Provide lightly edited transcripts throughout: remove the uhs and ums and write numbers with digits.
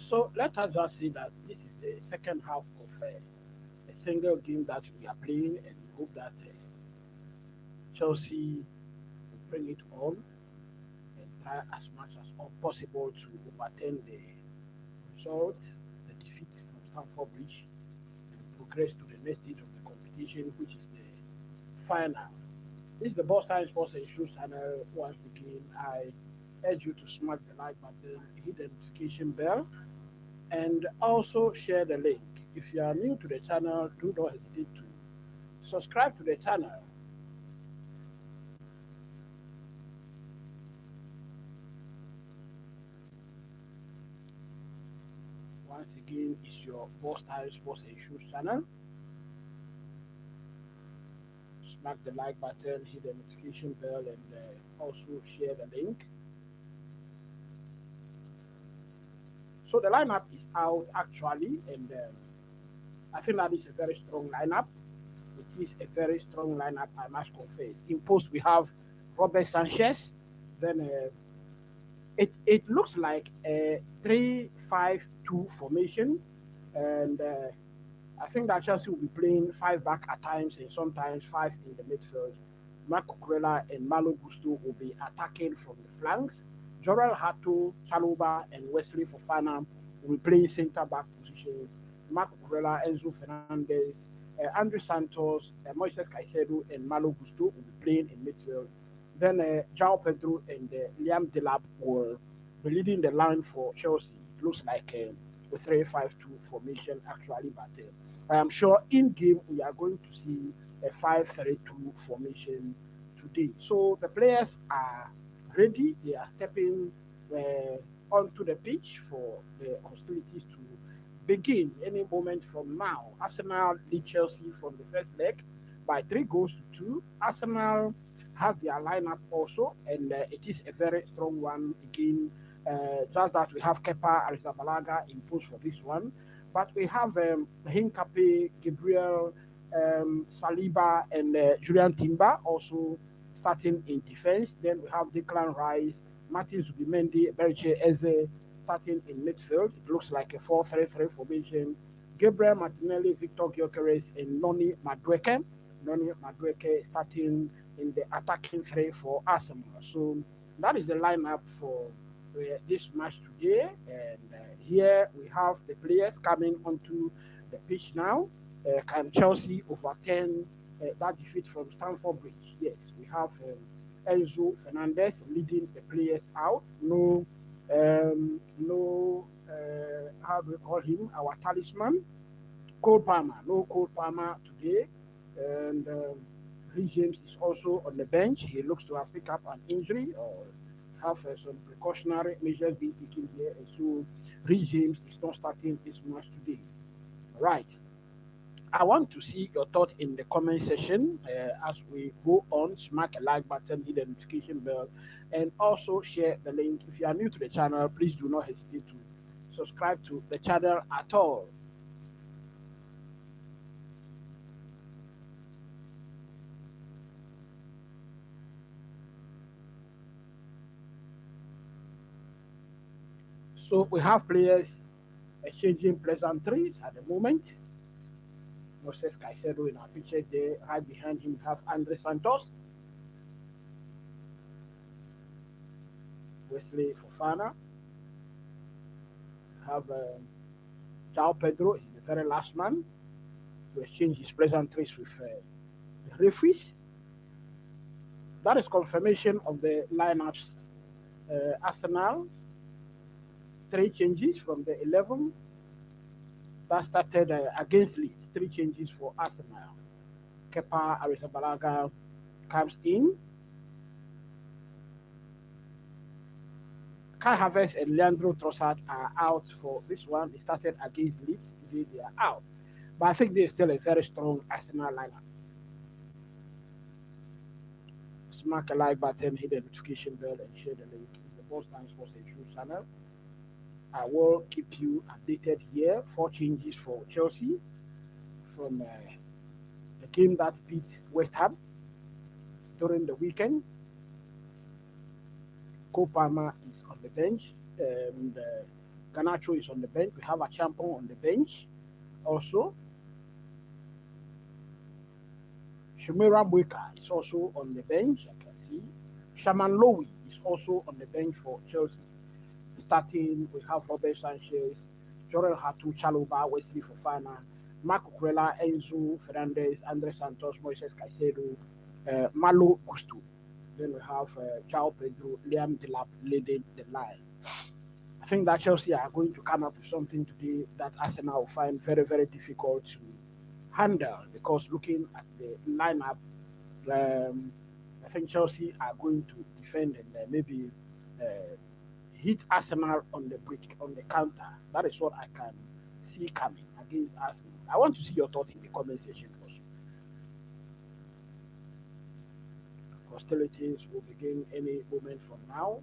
So let us just see that this is the second half of a single game that we are playing, and we hope that Chelsea will bring it on and try as much as possible to overturn the result, the defeat from Stamford Bridge, and progress to the next stage of the competition, which is the final. This is the Boss Time Sports and Shoes channel. Once again, I urge you to smash the like button, hit the notification bell, and also share the link. If you are new to the channel, do not hesitate to subscribe to the channel. Once again, it's your Boss Time Sports and Shoes channel. Smack the like button, hit the notification bell, and also share the link. So the lineup is out actually, and I think that is a very strong lineup. It is a very strong lineup, I must confess. In post, we have Robert Sanchez. Then it looks like a 3-5-2 formation, and I think that Chelsea will be playing five back at times and sometimes five in the midfield. Marco Cucurella and Malo Gusto will be attacking from the flanks. Jorel Hato, Chaluba, and Wesley Fofana will be playing centre back positions. Marco Cucurella, Enzo Fernandez, Andrew Santos, Moises Caicedo, and Malo Gusto will be playing in midfield. Then João Pedro and Liam Delap will be leading the line for Chelsea. It looks like a 3-5-2 formation actually, but I am sure in game we are going to see a 5-3-2 formation today. So the players are ready. They are stepping onto the pitch for the hostilities to begin any moment from now. Arsenal lead Chelsea from the first leg by 3 goals to 2. Arsenal have their lineup also, and it is a very strong one again. Just that we have Kepa Arrizabalaga in post for this one, but we have Hincape, Gabriel, Saliba, and Julian Timber also starting in defense. Then we have Declan Rice, Martin Zubimendi, Beriche Eze starting in midfield. It looks like a 4-3-3 formation. Gabriel Martinelli, Victor Gyökeres, and Noni Madueke. Noni Madueke starting in the attacking three for Arsenal. So that is the lineup for this match today. And here we have the players coming onto the pitch now. Can Chelsea overturn that defeat from Stamford Bridge? Yes, we have Enzo Fernandez leading the players out. How do we call him? Our talisman, Cole Palmer. No Cole Palmer today. And Lee James is also on the bench. He looks to have picked up an injury or have some precautionary measures being taken here. And so Lee James is not starting this match today. Right. I want to see your thought in the comment section as we go on. Smack a like button, hit the notification bell, and also share the link. If you are new to the channel, please do not hesitate to subscribe to the channel at all. So we have players exchanging pleasantries at the moment. Moses Caicedo in our picture there. Right behind him, we have Andre Santos, Wesley Fofana, we have João Pedro, he's the very last man to exchange his pleasantries with the referees. That is confirmation of the lineups. Arsenal, three changes from the 11 that started against Leeds. Three changes for Arsenal. Kepa Arrizabalaga comes in. Kai Havertz and Leandro Trossard are out for this one. They started against Leeds. Today they are out. But I think they're still a very strong Arsenal lineup. Smack a like button, hit the notification bell, and share the link. It's the Boss Time Sports and Shoes channel. I will keep you updated here. Four changes for Chelsea from the game that beat West Ham during the weekend. Cole Palmer is on the bench, and Ganacho is on the bench. We have a champion on the bench. Also, Shumira Mweka is also on the bench. I can see. Shaman Lowy is also on the bench for Chelsea. Starting, we have Robert Sanchez, Jorel Hatu, Chaluba, Wesley Fofana, Marco Cuella, Enzo Fernandez, Andre Santos, Moises Caicedo, Malo Gusto. Then we have João Pedro, Liam Delap leading the line. I think that Chelsea are going to come up with something today that Arsenal will find very, very difficult to handle, because looking at the lineup, I think Chelsea are going to defend and maybe hit Arsenal on the break, on the counter. That is what I can see coming against Arsenal. I want to see your thoughts in the comment section also. Hostilities will begin any moment from now.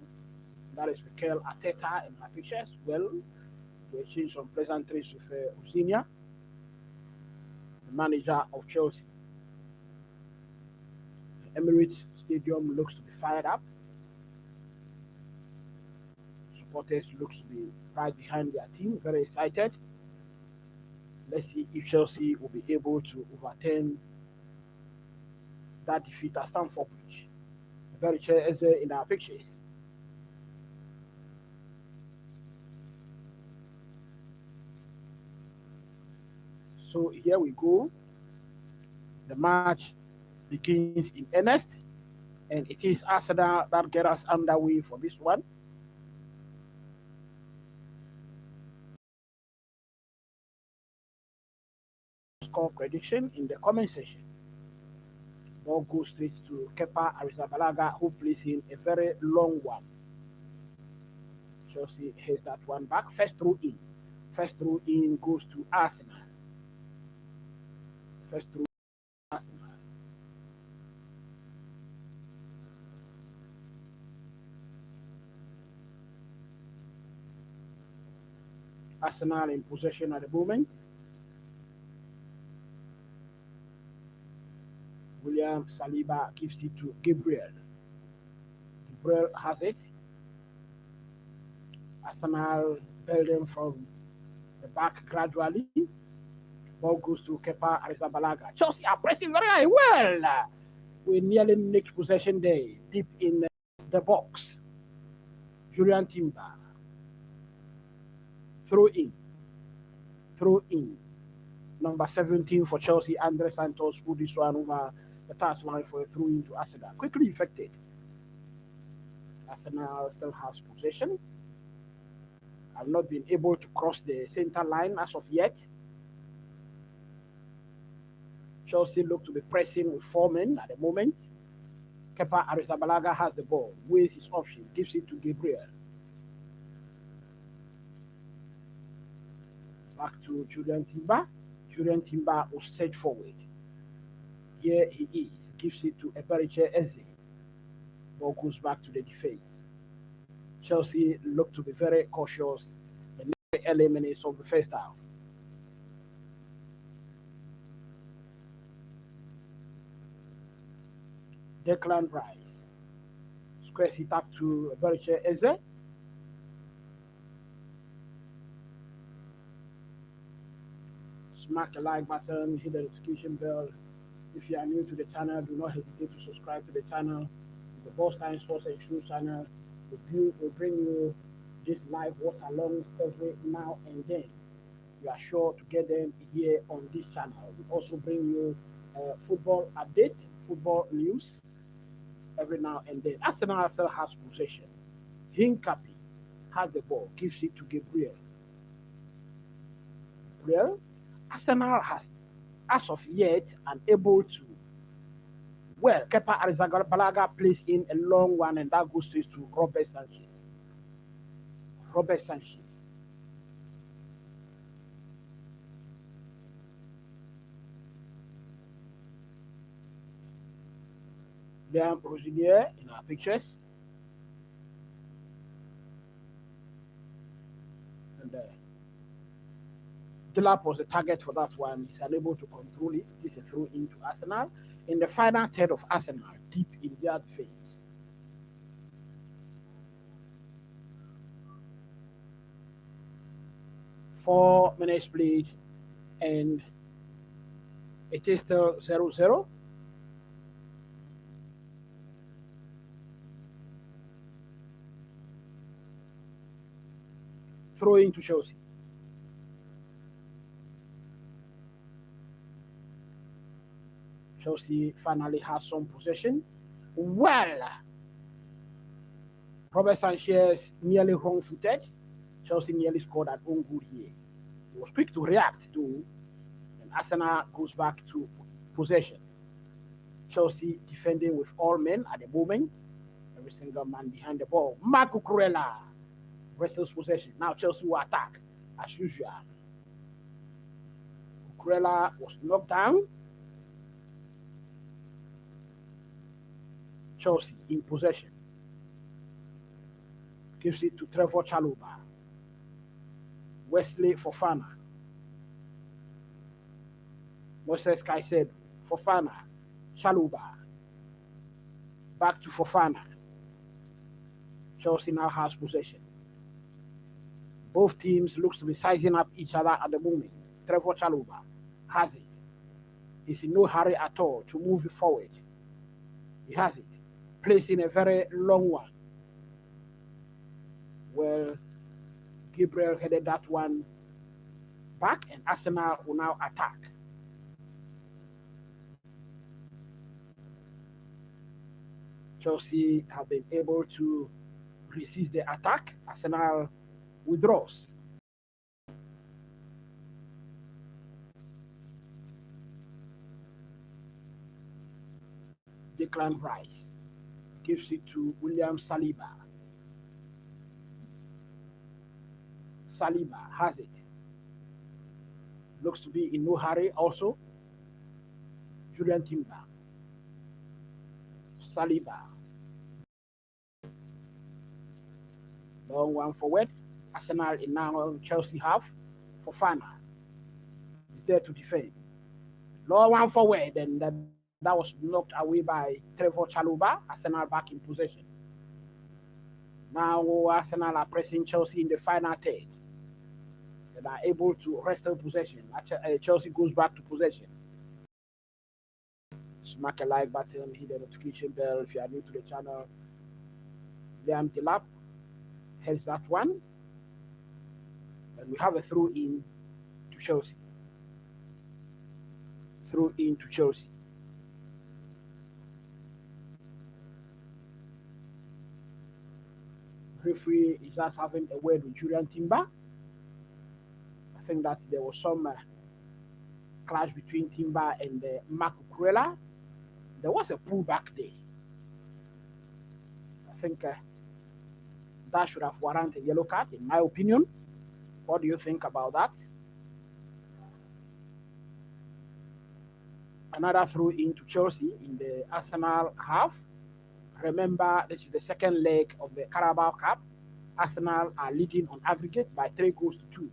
That is Mikel Arteta in my pictures. Well, we exchange some pleasantries with Uzinia, the manager of Chelsea. The Emirates Stadium looks to be fired up. Supporters looks to be right behind their team, very excited. Let's see if Chelsea will be able to overturn that defeat at Stamford Bridge. Very as in our pictures. So here we go. The match begins in earnest, and it is Arsenal that get us underway for this one. Score prediction in the comment section. Ball goes straight to Kepa Arrizabalaga, who plays in a very long one. Chelsea has that one back. First throw in. First throw in goes to Arsenal. First throw Arsenal. Arsenal in possession at the moment. William Saliba gives it to Gabriel. Gabriel has it. Arsenal building from the back gradually. Ball goes to Kepa Arrizabalaga. Chelsea are pressing very well. We nearly nicked possession there, deep in the box. Julian Timber. Throw in. Throw in. Number 17 for Chelsea, Andre Santos, put this one over the touchline for a throw into Arsenal. Quickly effected. Arsenal still has possession. Have not been able to cross the center line as of yet. Chelsea look to be pressing with 4 men at the moment. Kepa Arrizabalaga has the ball, weighs his option, gives it to Gabriel. Back to Julian Timber. Julian Timber will set forward. Here he is, gives it to Eberiche Eze. Ball goes back to the defense. Chelsea look to be very cautious in the early minutes of the first half. Declan Rice squares it up to Eberiche Eze. Smack the like button, hit the notification bell. If you are new to the channel, do not hesitate to subscribe to the channel. The Boss Time Sports and Shoe channel will bring you this live watch along every now and then. You are sure to get them here on this channel. We also bring you football update, football news every now and then. Arsenal still has possession. Hinkapi has the ball, gives it to Gabriel. Gabriel, Arsenal has, as of yet, unable to. Well, Kepa Arrizabalaga plays in a long one, and that goes straight to Robert Sanchez. Robert Sanchez. Liam Rosinier in our pictures. And Delap was the target for that one. He's unable to control it. This is through into Arsenal. In the final third of Arsenal, deep in their defense. 4 minutes played, and it is still 0-0. Throw into Chelsea. Chelsea finally has some possession. Well, Robert Sanchez nearly wrong-footed. Chelsea nearly scored at own goal here. He was quick to react to, and Arsenal goes back to possession. Chelsea defending with all men at the moment. Every single man behind the ball. Marco Cucurella wrestles possession. Now Chelsea will attack as usual. Cucurella was knocked down. Chelsea in possession. Gives it to Trevor Chalobah. Wesley Fofana. Moses Caicedo. Fofana. Chalobah. Back to Fofana. Chelsea now has possession. Both teams looks to be sizing up each other at the moment. Trevor Chalobah has it. He's in no hurry at all to move it forward. He has it. Placing a very long one. Well, Gabriel headed that one back, and Arsenal will now attack. Chelsea have been able to resist the attack. Arsenal withdraws. Declan Rice gives it to William Saliba. Saliba has it. Looks to be in no hurry also. Julian Timber. Saliba. Long one forward. Arsenal in now Chelsea half. Fofana is there to defend. Long one forward, and that was knocked away by Trevor Chalobah. Arsenal back in possession. Now Arsenal are pressing Chelsea in the final third. They are able to wrestle possession. Chelsea goes back to possession. Smack a like button, hit the notification bell if you are new to the channel. Liam Delap heads that one. And we have a throw in to Chelsea. Throw in to Chelsea. Referee is just having a word with Julian Timber. I think that there was some clash between Timber and Marco Cucurella. There was a pullback there. I think that should have warranted a yellow card, in my opinion. What do you think about that? Another throw into Chelsea in the Arsenal half. Remember, this is the second leg of the Carabao Cup. Arsenal are leading on aggregate by 3-2.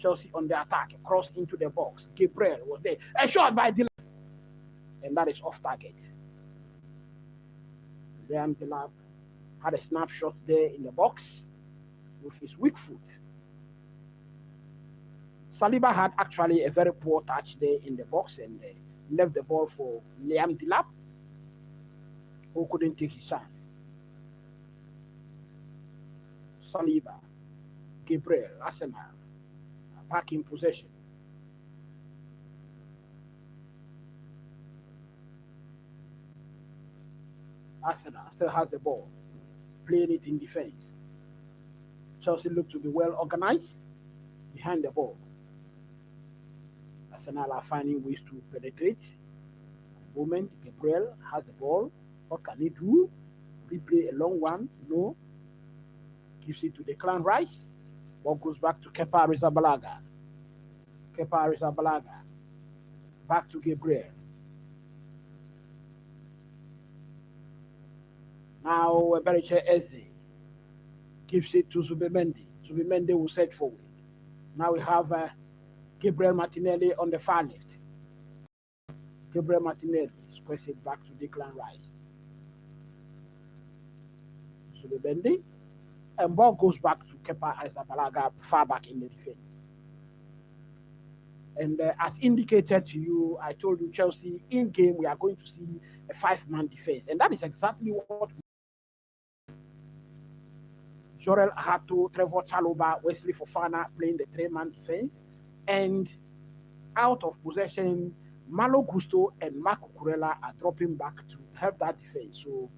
Chelsea on the attack, cross into the box. Gabriel was there. A shot by Dylan. And that is off target. Liam Delap had a snapshot there in the box with his weak foot. Saliba had actually a very poor touch there in the box and left the ball for Liam Delap, who couldn't take his chance. Saliba, Gabriel, Arsenal, back in possession. Arsenal still has the ball, playing it in defense. Chelsea look to be well organized behind the ball. Arsenal are finding ways to penetrate. At the moment, Gabriel has the ball. What can he do? Replay a long one? No. Gives it to Declan Rice. Ball goes back to Kepa Arrizabalaga. Kepa Arrizabalaga. Back to Gabriel. Now Eberiche Eze gives it to Zubimendi. Zubimendi will set forward. Now we have Gabriel Martinelli on the far left. Gabriel Martinelli press it back to Declan Rice. Zubimendi. And ball goes back to Kepa Arrizabalaga far back in the defense. And as indicated to you, I told you Chelsea in game we are going to see a 5-man defense, and that is exactly what Jorel Hato, Trevor Chalobah, Wesley Fofana playing the 3-man defense, and out of possession, Malo Gusto and Marco Kurela are dropping back to help that defense. So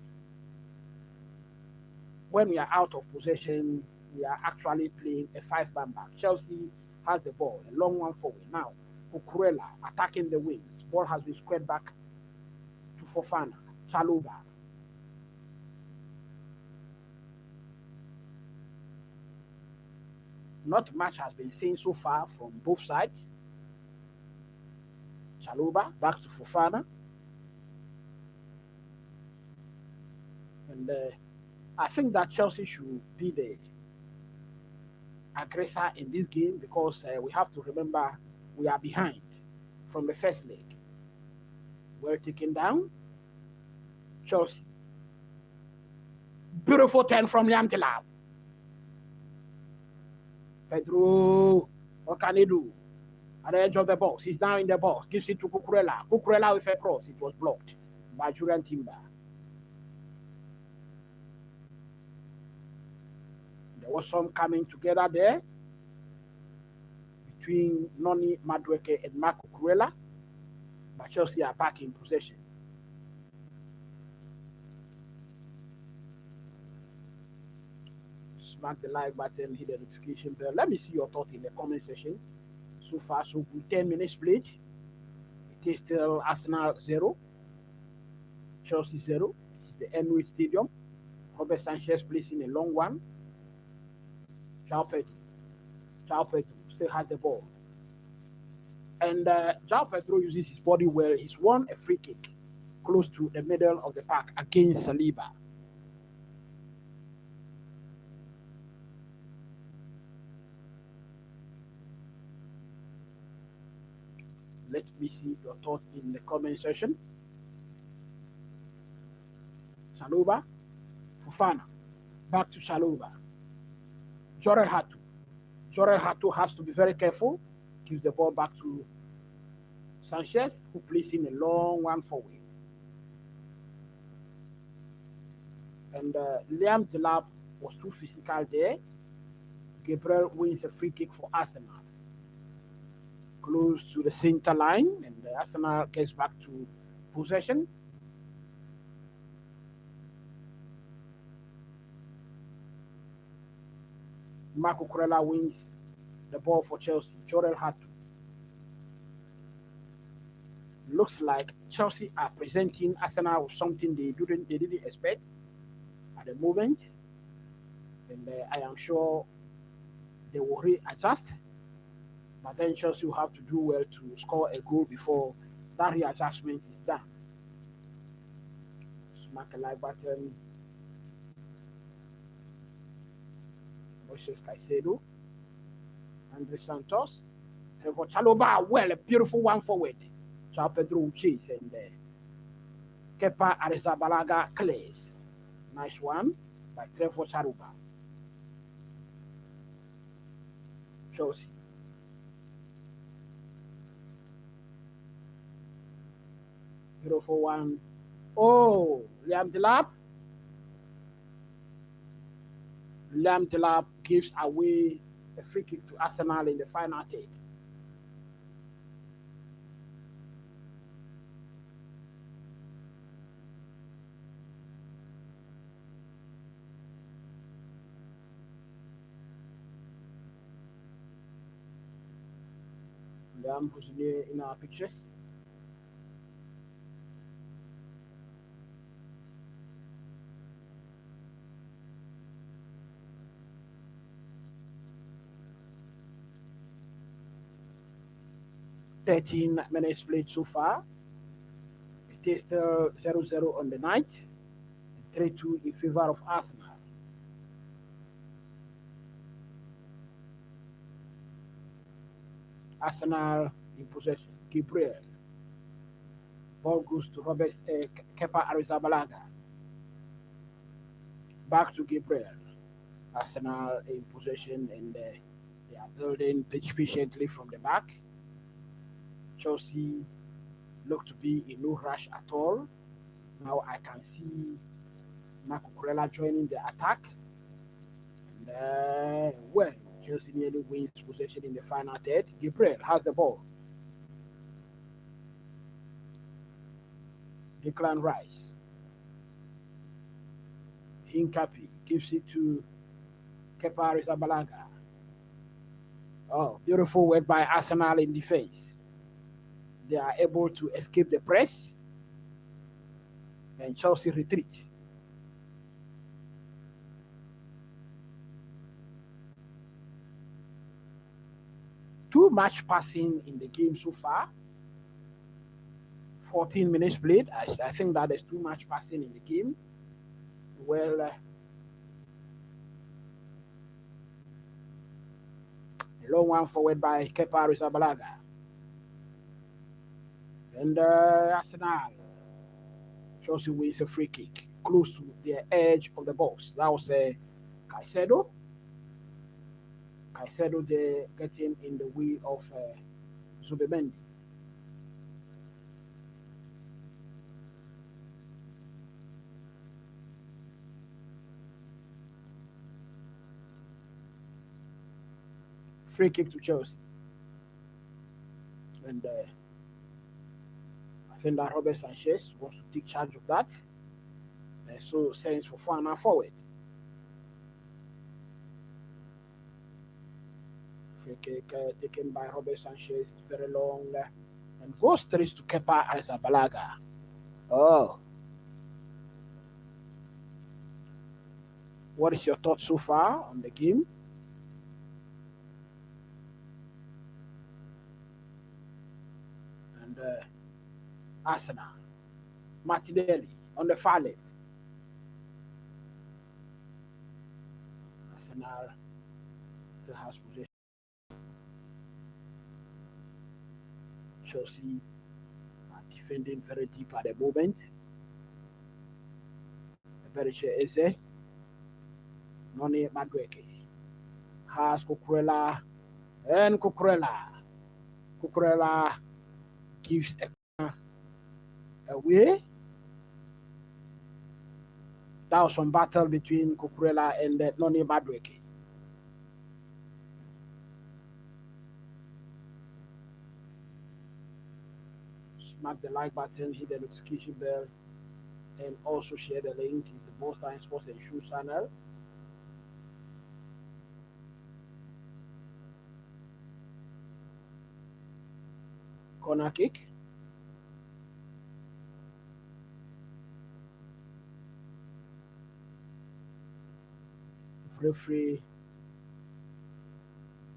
when we are out of possession, we are actually playing a 5-man back. Chelsea has the ball, a long one forward. Now, Kukurela attacking the wings. Ball has been squared back to Fofana, Chalobah. Not much has been seen so far from both sides. Chalobah back to Fofana. And I think that Chelsea should be the aggressor in this game because we have to remember we are behind from the first leg. We're taken down. Chelsea. Beautiful turn from Liam Delap. Pedro, what can he do? At the edge of the box, he's down in the box, gives it to Cucurella. Cucurella with a cross, it was blocked by Julian Timber. There was some coming together there between Noni Madueke and Marco Cucurella, but Chelsea are back in possession. Smack the like button, hit the notification bell. Let me see your thoughts in the comment section. So far, so good. 10 minutes played. It is still Arsenal 0, Chelsea 0. It's the Emirates Stadium. Robert Sanchez placing a long one. João Pedro still has the ball. And João Pedro uses his body well. He's won a free kick close to the middle of the park against Saliba. Let me see your thoughts in the comment section. Chalobah, Fofana, back to Chalobah. Jorel Hato has to be very careful. Gives the ball back to Sanchez, who plays in a long one forward. And Liam Delap was too physical there. Gabriel wins a free kick for Arsenal. Close to the center line, and the Arsenal gets back to possession. Marco Cucurella wins the ball for Chelsea. Jorel Hato. Looks like Chelsea are presenting Arsenal with something they didn't expect at the moment, and I am sure they will readjust. But then Chelsea will have to do well to score a goal before that readjustment is done. Smack a like button. Moises Caicedo, Andre Santos, Trevor Chalobah, well, a beautiful one forward. João Pedro chase and Kepa Arrizabalaga clears. Nice one by Trevor Chalobah. Chelsea. Beautiful one. Oh, Liam Delap. Liam Delap gives away a free kick to Arsenal in the final take. Liam, who's here in our pictures. -13 minutes played so far. It is still 0-0 on the night. 3-2 in favor of Arsenal. Arsenal in possession. Gabriel. Ball goes to Robert Kepa Arrizabalaga. Back to Gabriel. Arsenal in possession, and they are building patiently from the back. Chelsea look to be in no rush at all. Now I can see Marco Cucurella joining the attack. And well, Chelsea nearly wins possession in the final third. Gabriel has the ball. Declan Rice. Hincapi gives it to Kepa Arrizabalaga. Oh, beautiful work by Arsenal in defense. They are able to escape the press, and Chelsea retreat. Too much passing in the game so far. 14 minutes played. I think that there's too much passing in the game. Well, a long one forward by Kepa Arrizabalaga. And Arsenal. Chelsea wins a free kick close to the edge of the box. That was Caicedo. Caicedo there getting in the way of Zubimendi. Free kick to Chelsea. And I think that Robert Sanchez wants to take charge of that. So sends Fofana forward. Free kick taken by Robert Sanchez. It's very long and goes straight to Kepa Arrizabalaga. Oh. What is your thought so far on the game? And Arsenal. Martinelli on the far left. Arsenal still has possession. Chelsea are defending very deep at the moment. Eberiche Eze. Noni Madueke. Has Cucurella. And Cucurella. Cucurella gives away. That was some battle between Cucurella and Noni Madueke. Smack the like button, hit the notification bell, and also share the link to the Most Time Sports and Shoes channel. Corner kick. Referee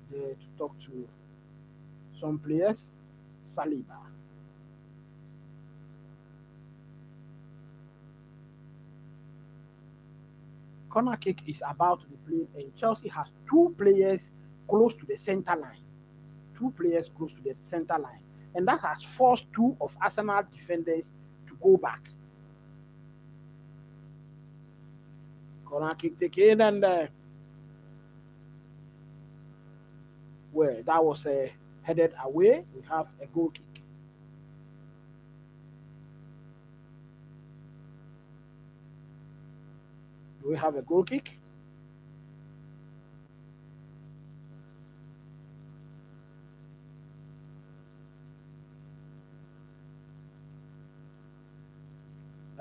there to talk to some players. Saliba. Corner kick is about to be played, and Chelsea has two players close to the center line. Two players close to the center line. And that has forced two of Arsenal defenders to go back. Corner kick taken, and well, that was headed away. We have a goal kick. Do we have a goal kick?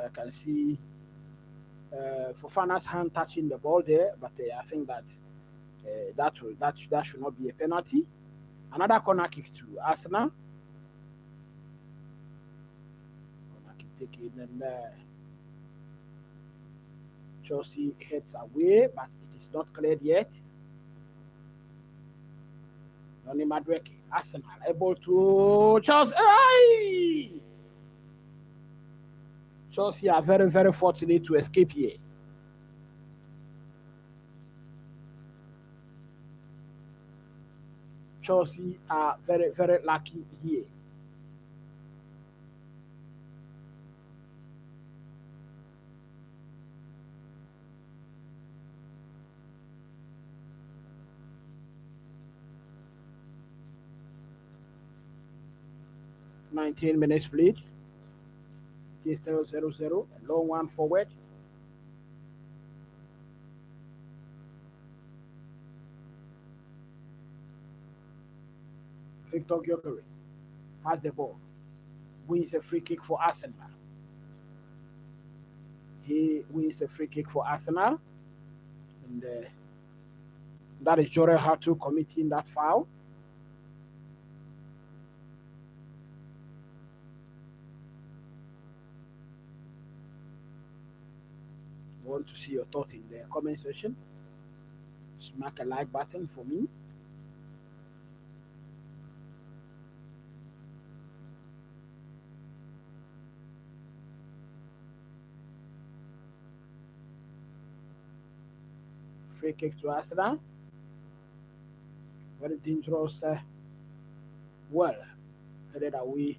I can see Fofana's hand touching the ball there, but I think that that should not be a penalty. Another corner kick to Arsenal. Corner kick taken, and Chelsea heads away, but it is not cleared yet. Noni Madueke, Arsenal able to Chelsea. Hey! Chelsea are very, very fortunate to escape here. Chelsea are very, very lucky here. 19 minutes played. It is still 0-0. A long one forward. Victor Gyökeres has the ball. Wins a free kick for Arsenal. He wins a free kick for Arsenal. And that is Jorel Hatu committing that foul. Want to see your thoughts in the comment section. Smack a like button for me. Free kick to Arsenal. Very dangerous. Well, headed away.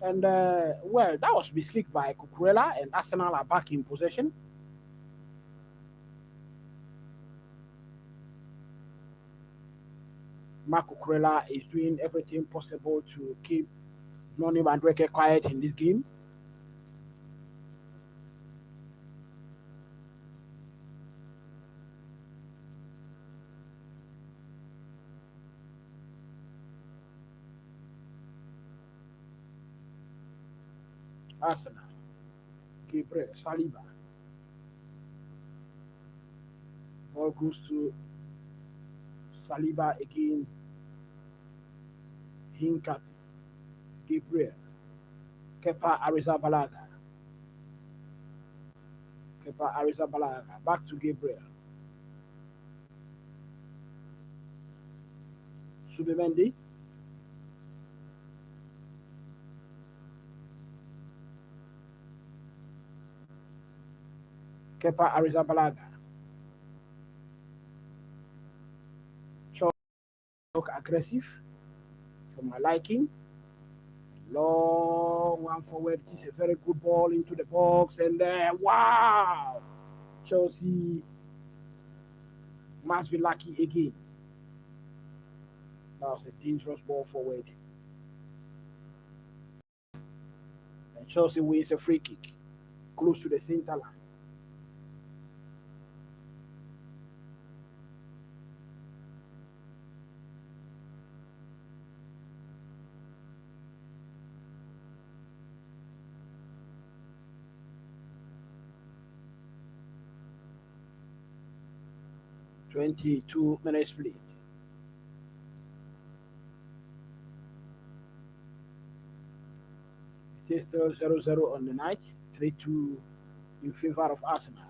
And well, that was misclicked by Cucurella, and Arsenal are back in possession. Mark Cucurella is doing everything possible to keep Noni Madueke quiet in this game. Arsenal, Gabriel Saliba. Ball goes to Saliba again. Hinkap, Gabriel, Kepa Arrizabalaga. Kepa Arrizabalaga. Back to Gabriel. Subimendi. Kepa Arrizabalaga. Look aggressive for my liking. Long one forward. It's a very good ball into the box, and wow! Chelsea must be lucky again. That was a dangerous ball forward. And Chelsea wins a free kick close to the center line. "22 minutes played. It is still 0-0 on the night, 3-2 in favor of Arsenal.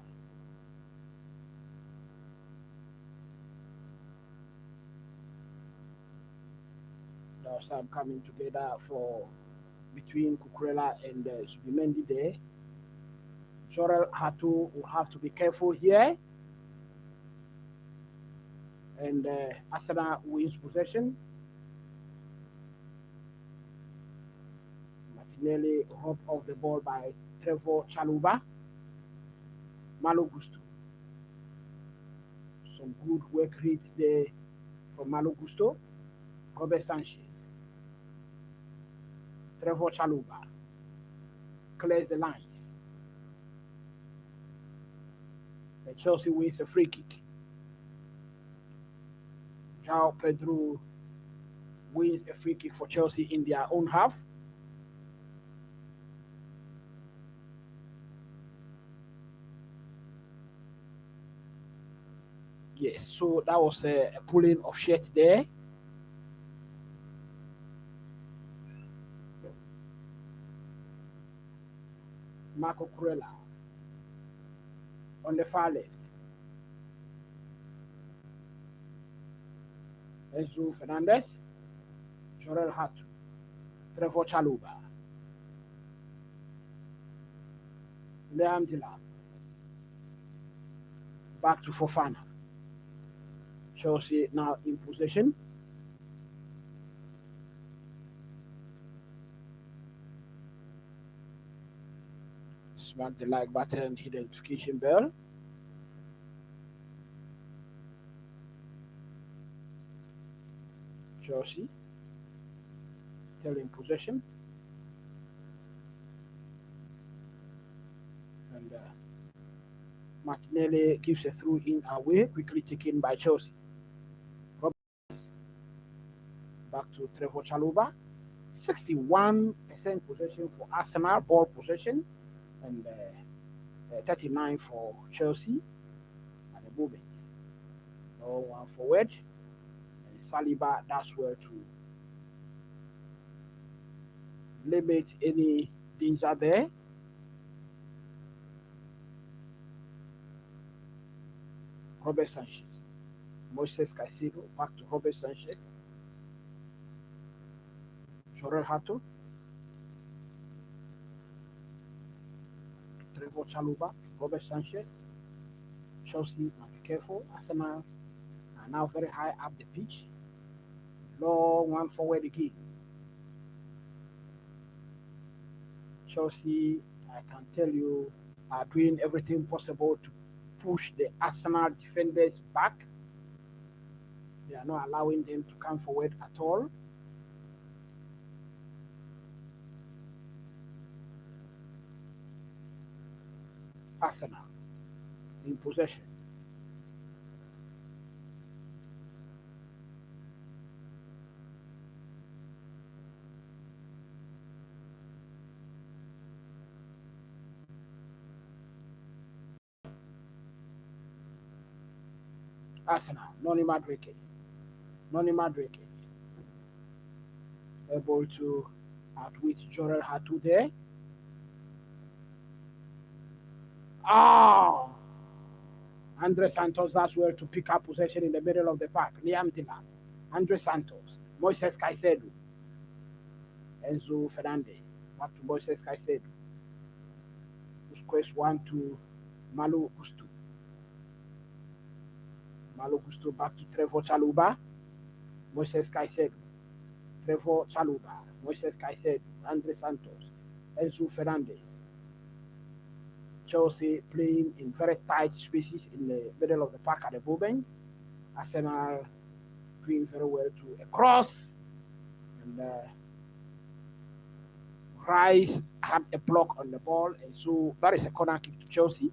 Now some coming together for between Cucurella and Subimendi there. Jorel Hatu will have to be careful here. And Arsenal wins possession. Martinelli robbed off the ball by Trevor Chalobah. Malo Gusto. Some good work rate there from Malo Gusto. Robert Sanchez. Trevor Chalobah clears the lines. And Chelsea wins a free kick. João Pedro wins a free kick for Chelsea in their own half. Yes, so that was a pulling of shirt there. Marco Cucurella on the far left. Enzo Fernandez, Jorel Hatu, Trevor Chalobah, Liam Delap. Back to Fofana. Chelsea now in possession. Smack the like button, hit the notification bell. Chelsea still in possession. And Martinelli gives a through in away, quickly taken by Chelsea. Back to Trevor Chalobah. 61% possession for Arsenal, ball possession, and 39 for Chelsea at the moment. So one forward, and Saliba does well to limit any danger there. Robert Sanchez, Moises Caicedo, back to Robert Sanchez, Jorel Hato, Trevor Chalobah, Robert Sanchez. Chelsea must be careful. Arsenal are now very high up the pitch. Long one forward again. Chelsea, I can tell you, are doing everything possible to push the Arsenal defenders back. They are not allowing them to come forward at all. Arsenal in possession. Arsenal, Noni Madueke, able to outwit Jorel Hatu there. Andre Santos as well to pick up possession in the middle of the park. Liam Tila, Andre Santos, Moises Caicedo, Enzo Fernandez, back to Moises Caicedo. Squares one to Malo Gusto. Malo Gusto back to Trevor Chalobah, Moises Caicedo, Trevor Chalobah, Moises Caicedo, Andre Santos, Enzo Fernandez. Chelsea playing in very tight spaces in the middle of the park at the moment. Arsenal doing very well to a cross. And Rice had a block on the ball, and so that is a corner kick to Chelsea.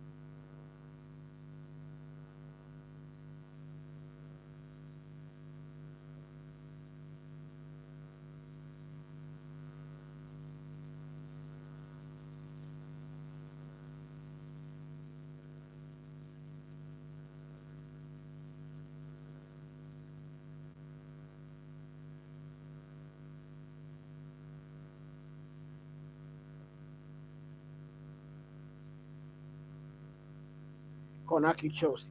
Corner kick Chelsea.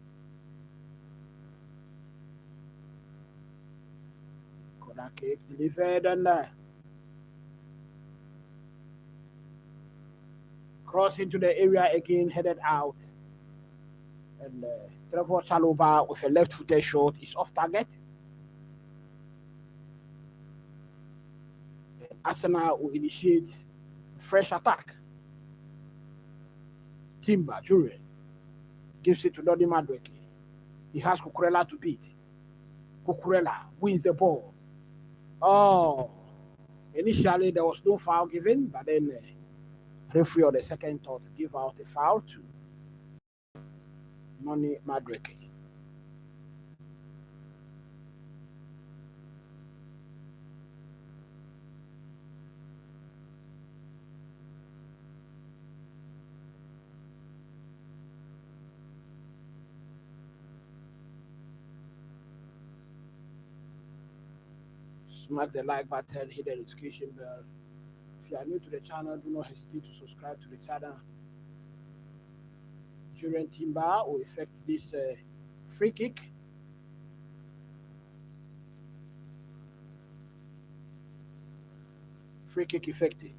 Corner kick delivered and cross into the area again, headed out. And Trevor Chalobah with a left-footed shot is off target. And Arsenal will initiate a fresh attack. Timber, Jure, gives it to Noni Madueke. He has Cucurella to beat. Cucurella wins the ball. Initially there was no foul given, but then referee on the second thought give out a foul to Noni Madueke. Smash the like button, hit the notification bell. If you are new to the channel, do not hesitate to subscribe to the channel. During Timber will effect this free kick. Free kick effected.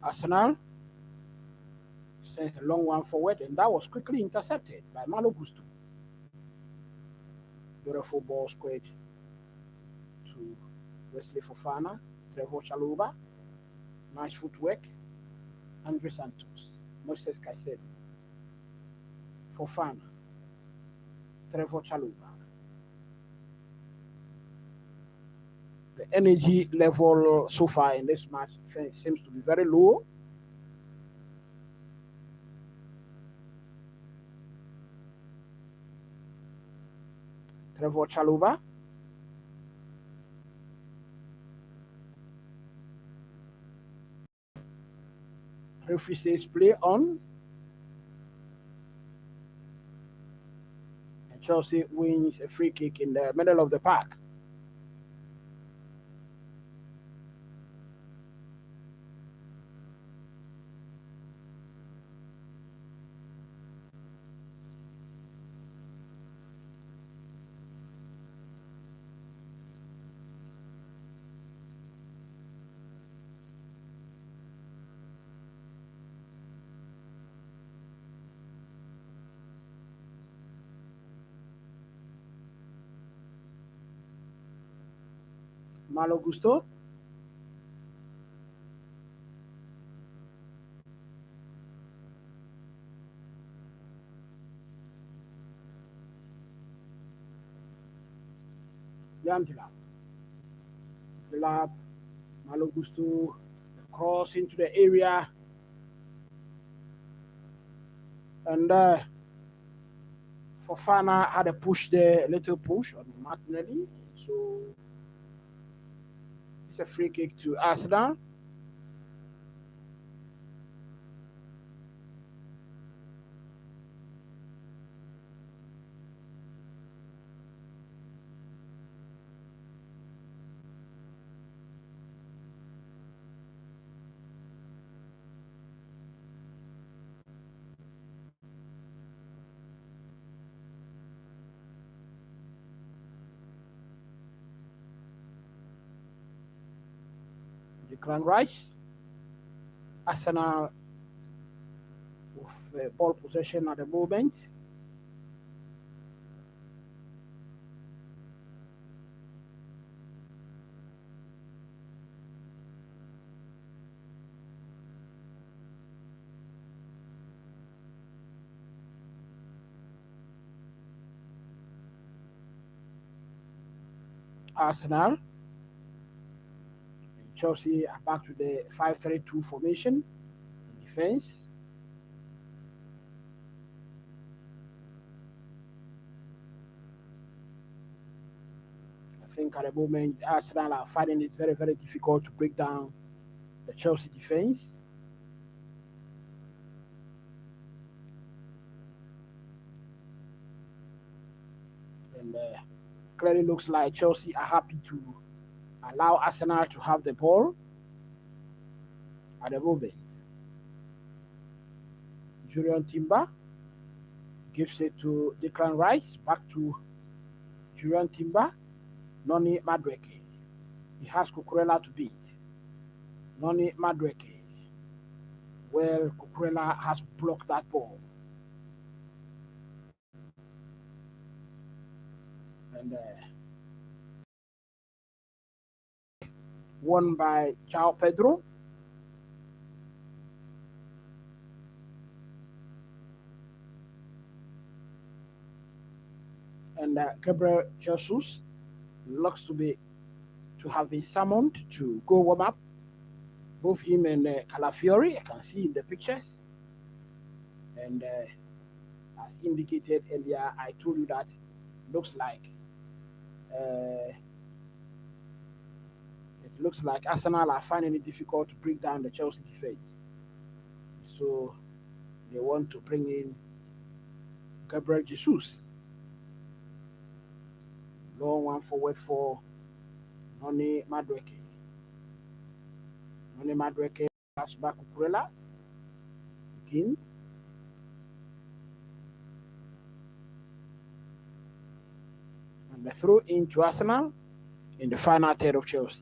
Arsenal sent a long one forward, and that was quickly intercepted by Malo Gusto. Beautiful ball squared to Wesley Fofana, Trevor Chalobah. Nice footwork. Andre Santos, Moses Caicedo, Fofana, Trevor Chalobah. The energy level so far in this match seems to be very low. Trevor Chalobah. Referee says play on. And Chelsea wins a free kick in the middle of the park. Malo Gusto. Yantila. Lab. Malo Gusto. Cross into the area. And Fofana had a push there, a little push on Martinelli. So it's a free kick to Arsenal. Declan Rice. Arsenal with ball possession at the moment. Arsenal. Chelsea are back to the 5-3-2 formation in defense. I think at the moment Arsenal are finding it very, very difficult to break down the Chelsea defense. And clearly looks like Chelsea are happy to allow Arsenal to have the ball at the moment. Julian Timber gives it to Declan Rice, back to Julian Timber. Noni Madueke. He has Cucurella to beat. Noni Madueke. Well, Cucurella has blocked that ball. And won by João Pedro. And Gabriel Jesus looks to have been summoned to go warm up. Both him and Calafiori, I can see in the pictures. And as indicated earlier, I told you that looks like Arsenal are finding it difficult to break down the Chelsea defense. So they want to bring in Gabriel Jesus. Long one forward for Noni Madueke. Noni Madueke pass back to Cucurella. Again. And the throw into Arsenal in the final third of Chelsea.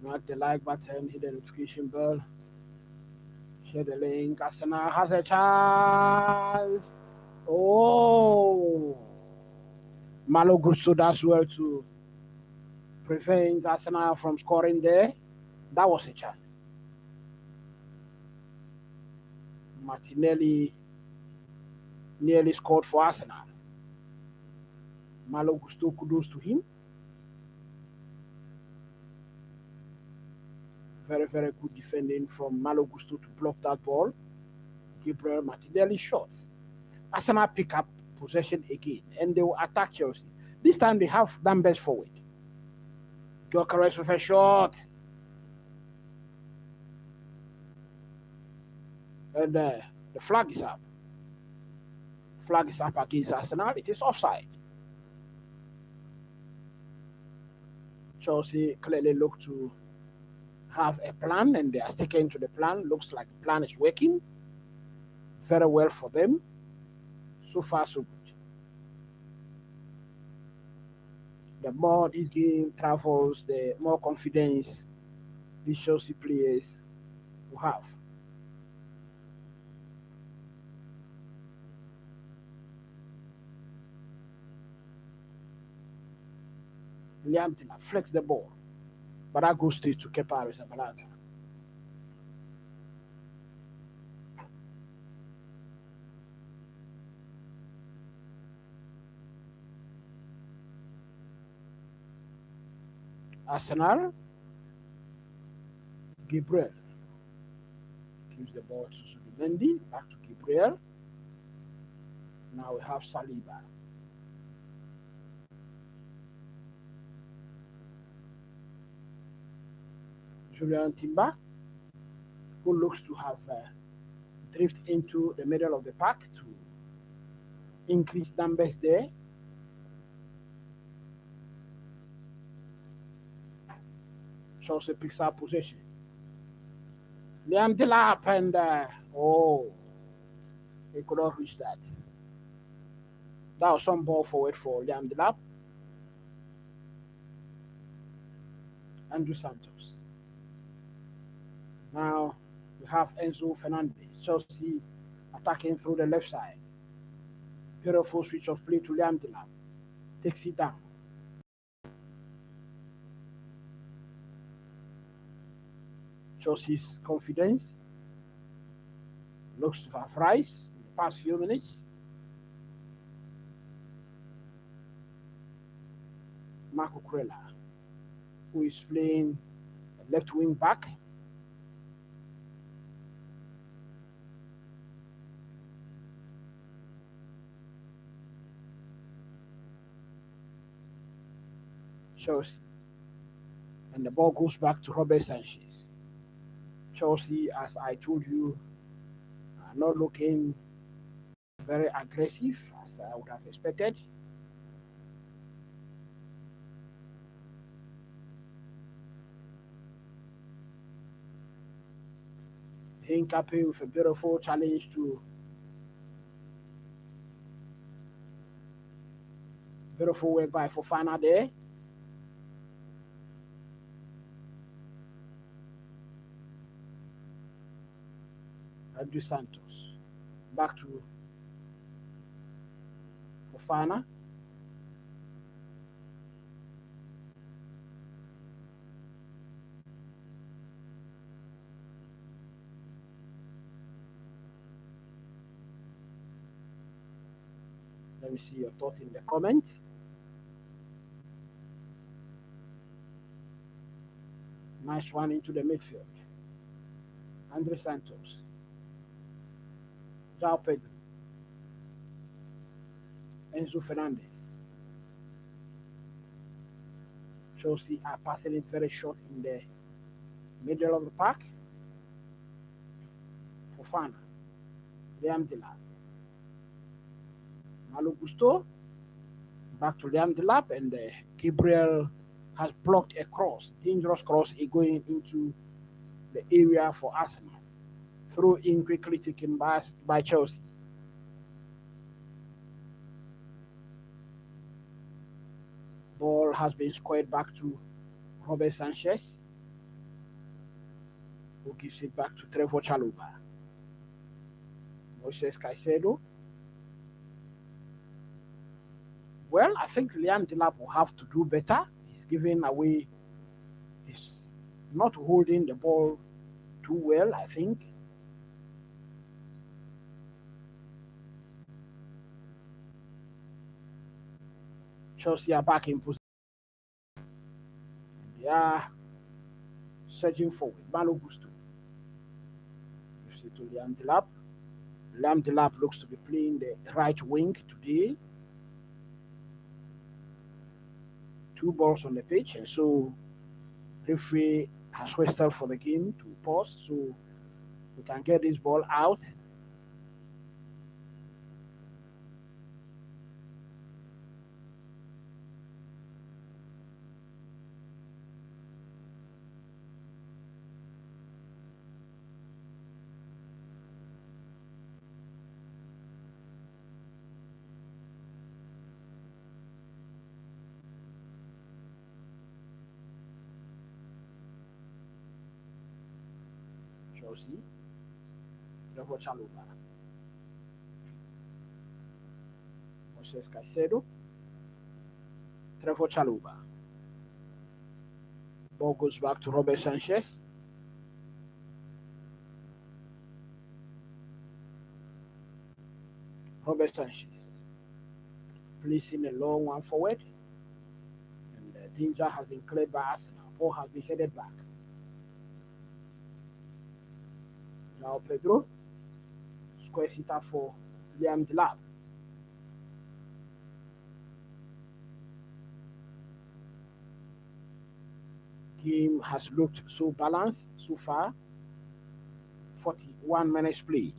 Smack the like button, hit the notification bell, share the link. Arsenal has a chance. Oh, Malo Gusto does well to prevent Arsenal from scoring there. That was a chance. Martinelli nearly scored for Arsenal. Malo Gusto, kudos to him. Very, very good defending from Malo Gusto to block that ball. Gabriel Martinelli shot. Arsenal pick up possession again and they will attack Chelsea. This time they have Danbers forward. Gyökeres with a shot. And the flag is up. Flag is up against Arsenal. It is offside. Chelsea clearly look to have a plan and they are sticking to the plan. Looks like the plan is working very well for them. So far, so good. The more this game travels, the more confidence these Chelsea players will have. Liam Delap flex the ball, but that goes straight to Kepa Arrizabalaga. Arsenal, Gabriel gives the ball to Subimendi, back to Gabriel. Now we have Saliba. Julian Timber, who looks to have drifted into the middle of the park to increase numbers there. Chelsea picks up possession. Liam Delap and he could not reach that. That was some ball forward for Liam Delap. Andrew Santos. Now we have Enzo Fernandez. Chelsea attacking through the left side. Beautiful switch of play to Liam Delap. Takes it down. Chelsea's confidence looks to have rise in the past few minutes. Marco Cucurella, who is playing left wing back. Chelsea. And the ball goes back to Robert Sanchez. Chelsea, as I told you, are not looking very aggressive as I would have expected. Hincapié with a beautiful challenge to beautiful work by Fofana there. Andrew Santos. Back to Fofana. Let me see your thoughts in the comments. Nice one into the midfield. Andre Santos. João Pedro. Enzo Fernandez. Chelsea are passing it very short in the middle of the park. Fofana. Liam Delap. Malo Gusto. Back to Liam Delap, and Gabriel has blocked a cross, dangerous cross going into the area for Arsenal. Throw in quickly taken by Chelsea. Ball has been squared back to Robert Sanchez. who gives it back to Trevor Chalobah. Moises Caicedo. Well, I think Liam Delap will have to do better. He's giving away, he's not holding the ball too well, I think. Chelsea are back in position. They are searching forward. Malo Gusto. You see to Liam Delap. Liam Delap looks to be playing the right wing today. 2 balls on the pitch, and so referee has whistled for the game to pause so we can get this ball out. Chelsea, Trevor Chalobah, Moises Caicedo, Trevor Chalobah. Ball goes back to Robert Sanchez. Robert Sanchez placing a long one forward, and the danger has been cleared by Arsenal. Ball has been headed back. Now Pedro squares it up for Liam Delap. Game has looked so balanced so far. 41 minutes played.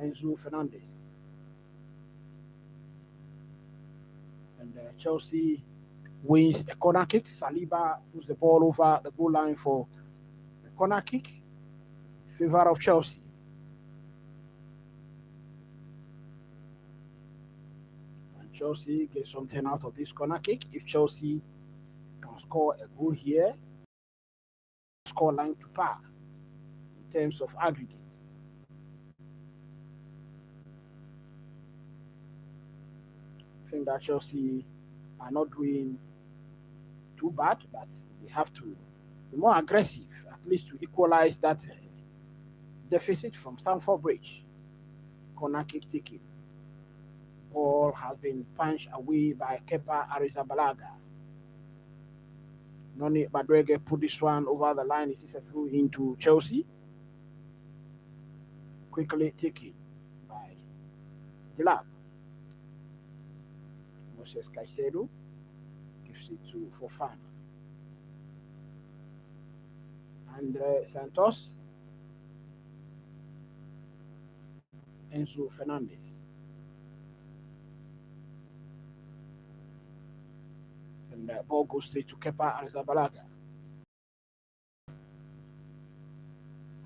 Enzo Fernandez. And Chelsea wins a corner kick. Saliba puts the ball over the goal line for the corner kick in favor of Chelsea. And Chelsea gets something out of this corner kick. If Chelsea can score a goal here, score line to par in terms of aggregate. I think that Chelsea are not doing too bad, but they have to be more aggressive, at least to equalize that deficit from Stamford Bridge. Corner kick taken. Ball has been punched away by Kepa Arrizabalaga. Noni Madueke put this one over the line. It is a throw into Chelsea. Quickly taken by Delap. Moises Caicedo gives it to Fofana. Andre Santos. Enzo Fernandez. And the ball goes straight to Kepa Arrizabalaga.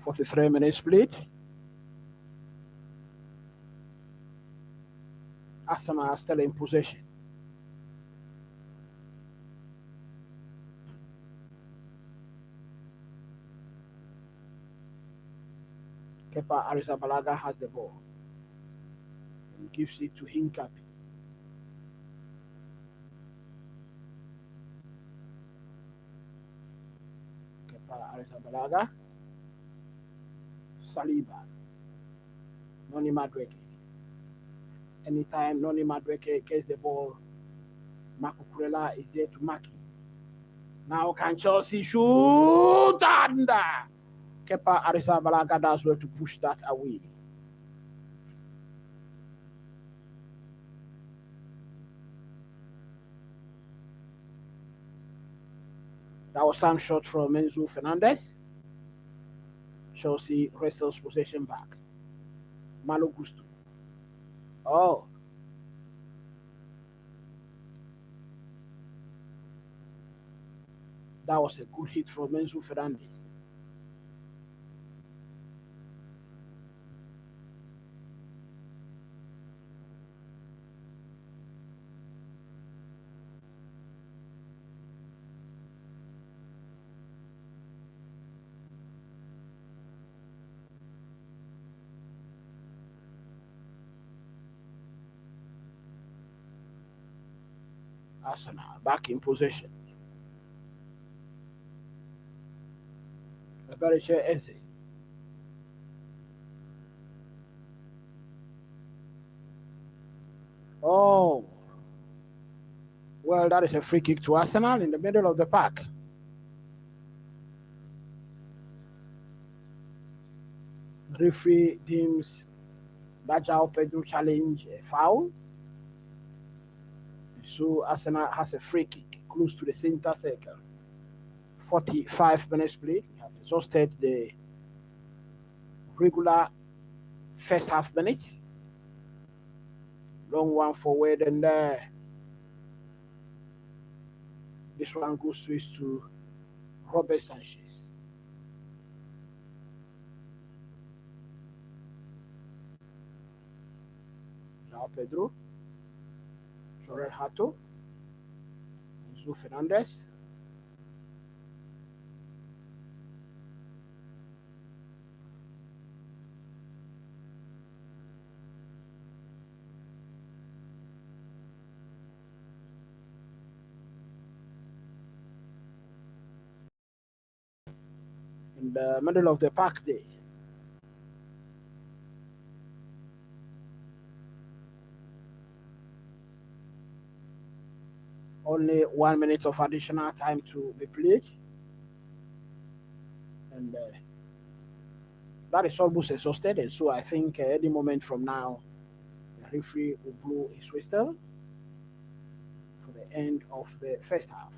43 minutes played. Arsenal are still in possession. Kepa Arrizabalaga has the ball and gives it to Hincapié. Kepa Arrizabalaga. Saliba. Noni Madueke. Anytime Noni Madueke gets the ball, Marco Kurela is there to mark him. Now can Chelsea shoot? And Kepa Arrizabalaga does well to push that away. That was some shot from Enzo Fernandez. Chelsea wrestles possession back. Malo Gusto. Oh. That was a good hit from Enzo Fernandez. Arsenal back in possession. A very share essay. Oh, well, that is a free kick to Arsenal in the middle of the park. Referee deems that João Pedro challenge a foul. So Arsenal has a free kick close to the center circle. 45 minutes played. We have exhausted the regular first half minutes. Long one forward, and this one goes straight to Robert Sanchez. Now Pedro, Jorel Hato, Enzo Fernandez. In the middle of the park there. Only 1 minute of additional time to be played. And that is almost exhausted. And so I think any moment from now, the referee will blow his whistle for the end of the first half.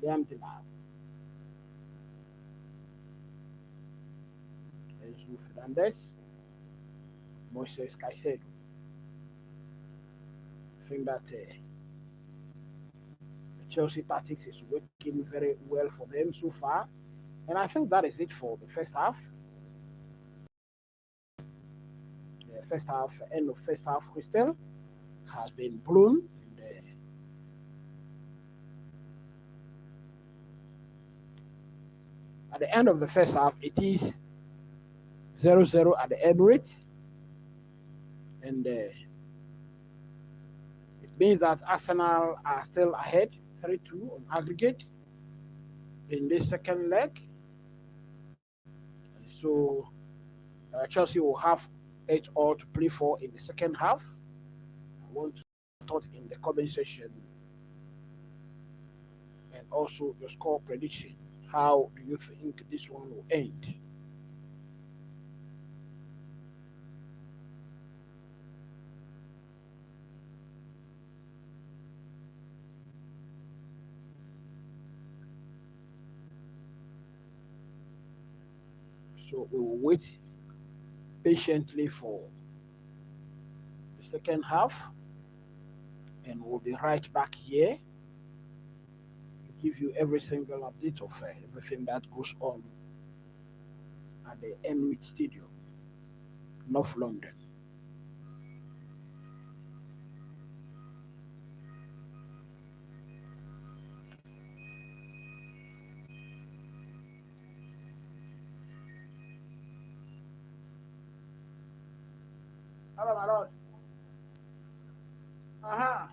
The empty half. Enzo Fernandez, Moises Caicedo. I think that Chelsea tactics is working very well for them so far. And I think that is it for the first half. The first half, end of first half whistle has been blown. At the end of the first half, it is 0-0 at the Emirates. And it means that Arsenal are still ahead, 3-2 on aggregate in this second leg. And so Chelsea will have 8 all to play for in the second half. I want to talk in the comment section and also your score prediction. How do you think this one will end? So we will wait patiently for the second half, and we'll be right back here to give you every single update of everything that goes on at the Emirates Stadium, North London. Hello, my lord. Aha.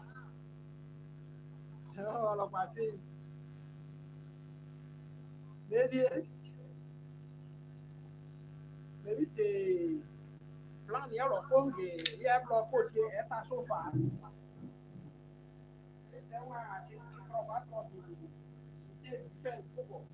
All of my things. Maybe the plan here of home here block put here at so far. Then why I think about what we defend football.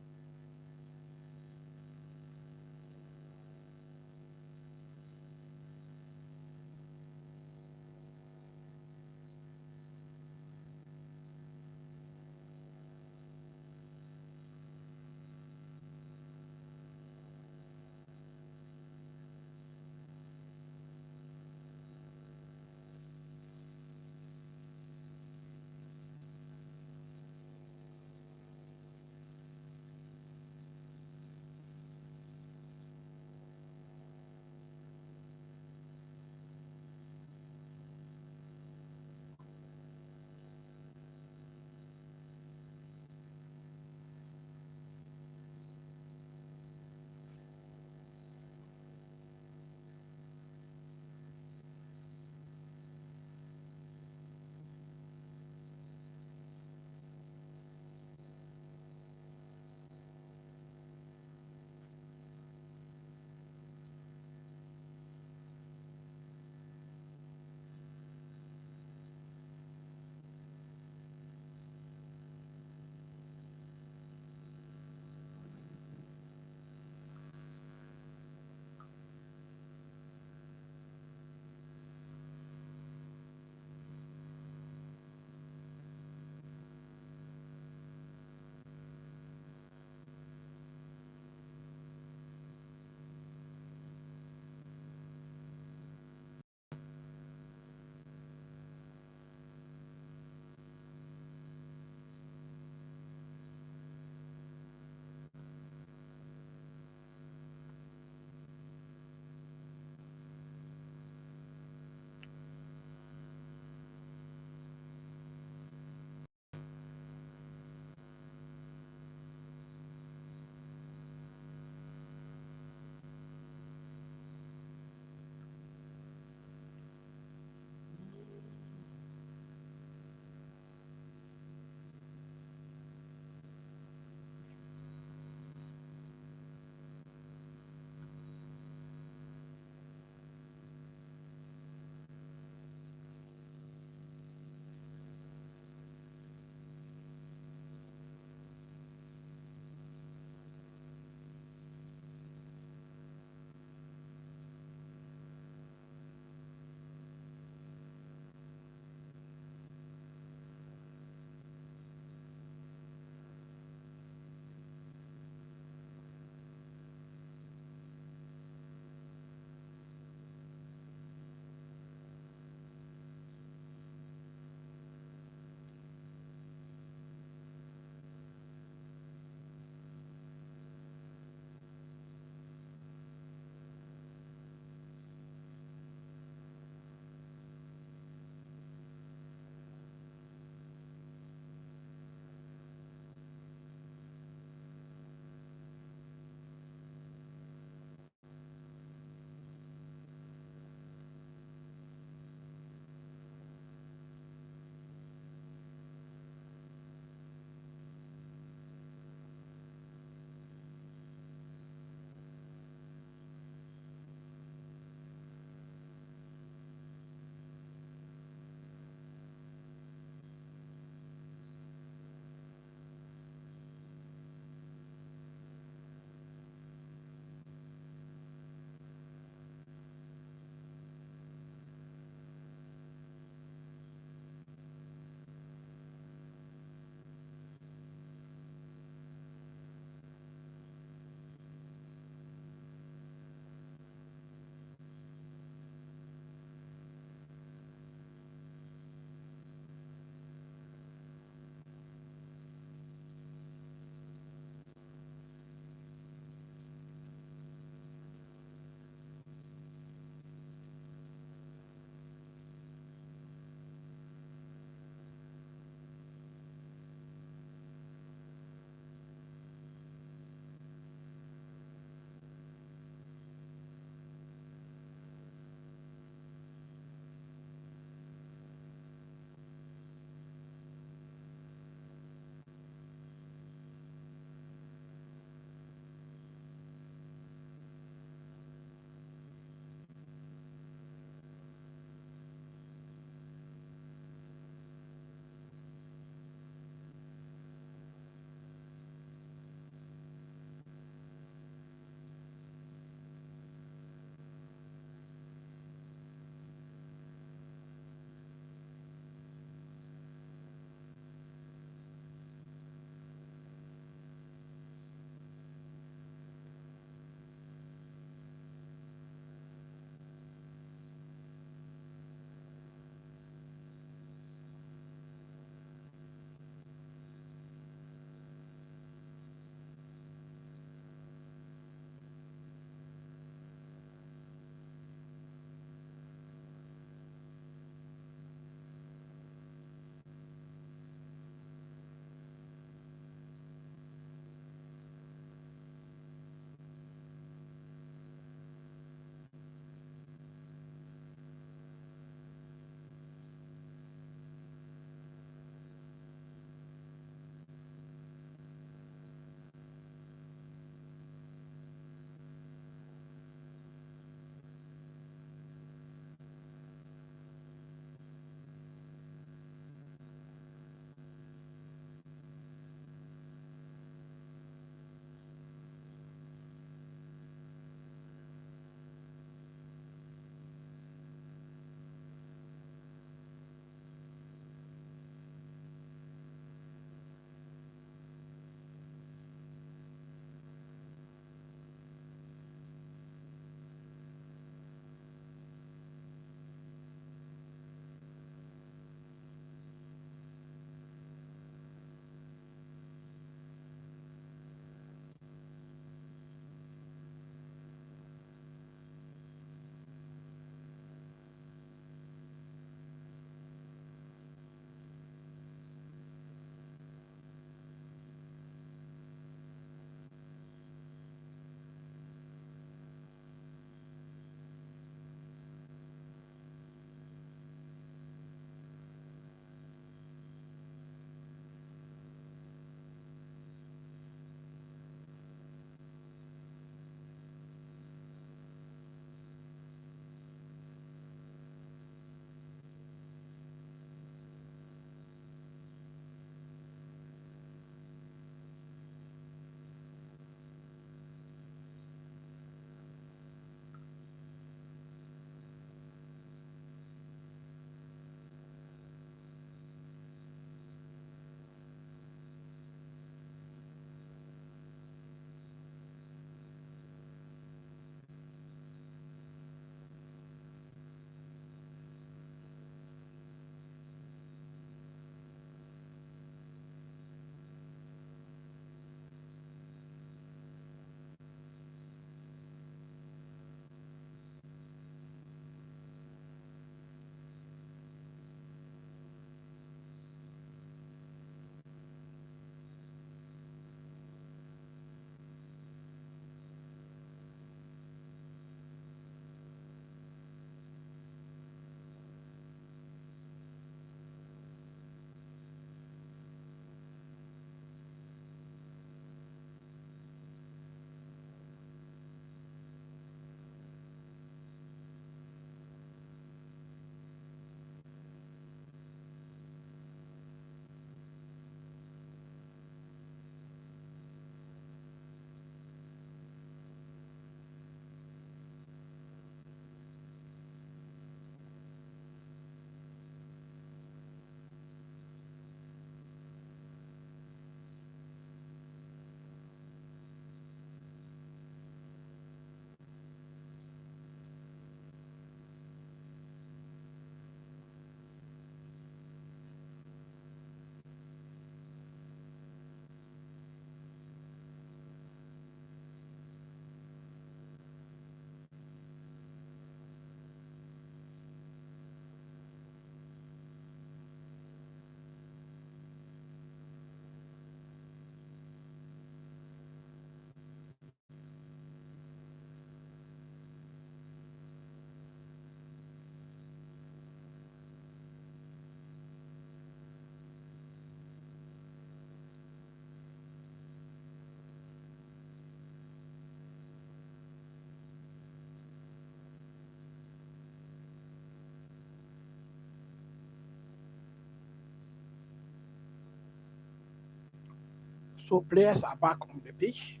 So players are back on the pitch,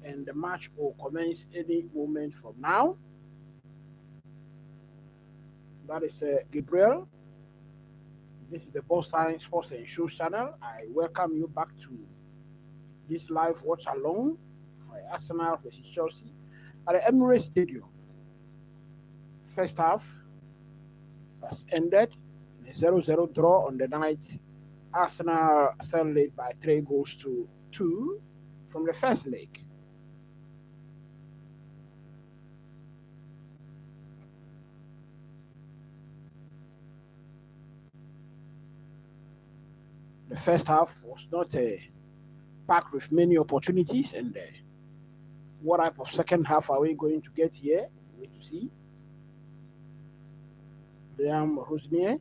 and the match will commence any moment from now. That is Gabriel. This is the Boss Science Sports and Shows channel. I welcome you back to this live watch along for Arsenal versus Chelsea at the Emirates Stadium. First half has ended in a 0-0 draw on the night. Arsenal still led by 3 goals to 2 from the first leg. The first half was not packed with many opportunities, and what type of second half are we going to get here? We need to see. Liam Rosnier.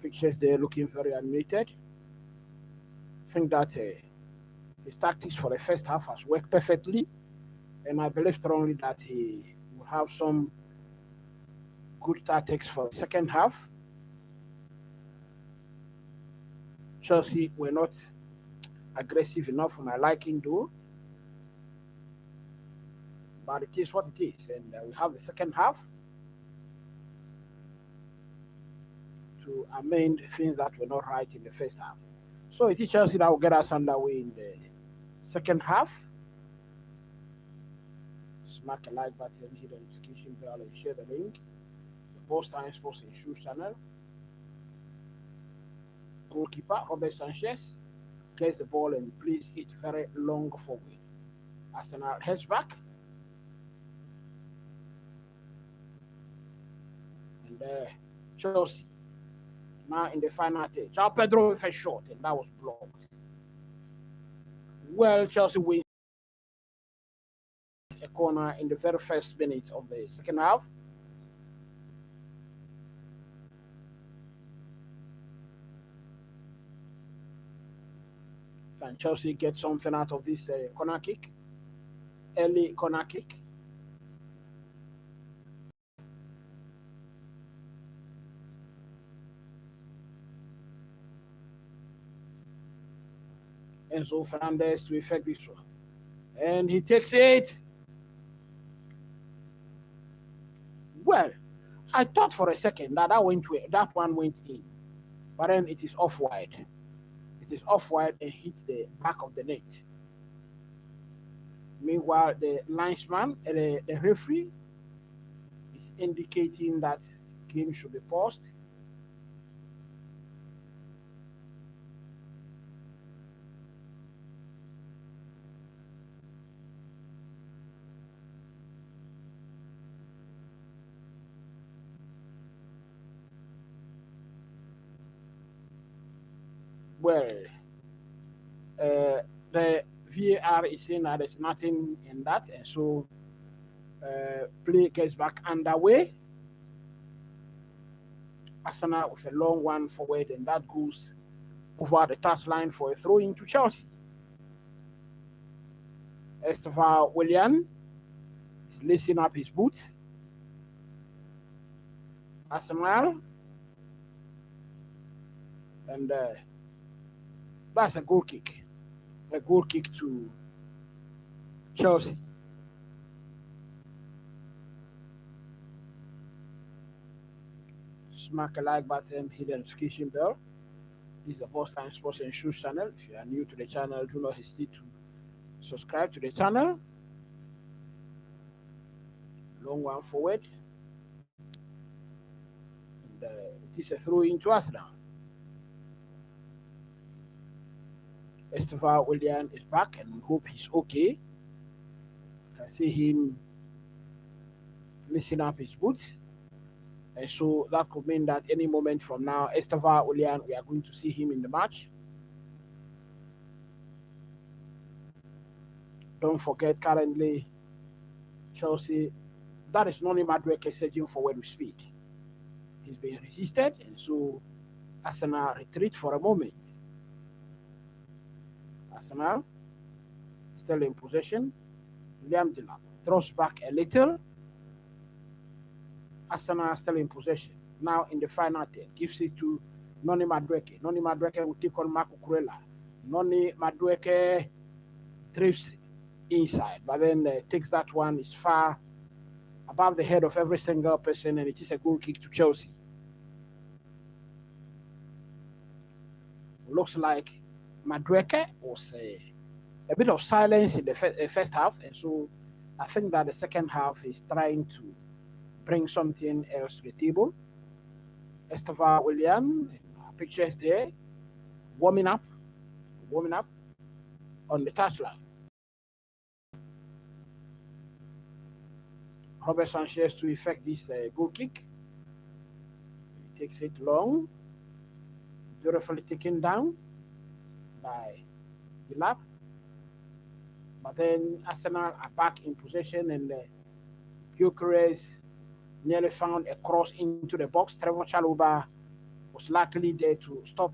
Pictures there looking very animated. I think that his tactics for the first half has worked perfectly, and I believe strongly that he will have some good tactics for the second half. Chelsea were not aggressive enough for my liking, though. But it is what it is, and we have the second half to amend things that were not right in the first half. So it is Chelsea that will get us underway in the second half. Smack a like button, hit the notification bell, and share the link. The Boss Science Sports and Shoes channel. Goalkeeper Robert Sanchez gets the ball and plays it very long forward. Arsenal heads back. And Chelsea now in the final stage. João Pedro with a shot, and that was blocked. Well, Chelsea wins a corner in the very first minute of the second half. Can Chelsea get something out of this corner kick? Early corner kick. Enzo Fernandez to effect this one. And he takes it. Well, I thought for a second that that one went in. But then it is off wide. It is off wide and hits the back of the net. Meanwhile, the linesman, the referee, is indicating that game should be paused. Well, the VAR is saying that there's nothing in that, and so play gets back underway. Arsenal with a long one forward, and that goes over the touchline for a throw into Chelsea. Estevan Willian is lacing up his boots. Arsenal, and that's a goal kick. A goal kick to Chelsea. Smack a like button, hit the notification bell. This is the Boss Science Sports and Shoes channel. If you are new to the channel, do not hesitate to subscribe to the channel. Long one forward. And it is a throw into us now. Estevan Willian is back, and we hope he's okay. I can see him lacing up his boots. And so that could mean that any moment from now, Estevan Willian, we are going to see him in the match. Don't forget, currently, Chelsea, that is Noni Madueke surging forward with speed. He's being resisted, and so Arsenal retreat for a moment. Arsenal still in possession. Liam Delap throws back a little. Arsenal still in possession. Now in the final third, gives it to Noni Madueke. Noni Madueke will take on Marco Kurela. Noni Madueke drifts inside, but then takes that one is far above the head of every single person, and it is a goal kick to Chelsea. Looks like Madueke was a bit of silence in the first half, and so I think that the second half is trying to bring something else to the table. Esteva William, pictures there, warming up on the touchline. Robert Sanchez to effect this goal kick. He takes it long, beautifully taken down by Dilap. But then Arsenal are back in possession, and Gyökeres nearly found a cross into the box. Trevor Chalobah was luckily there to stop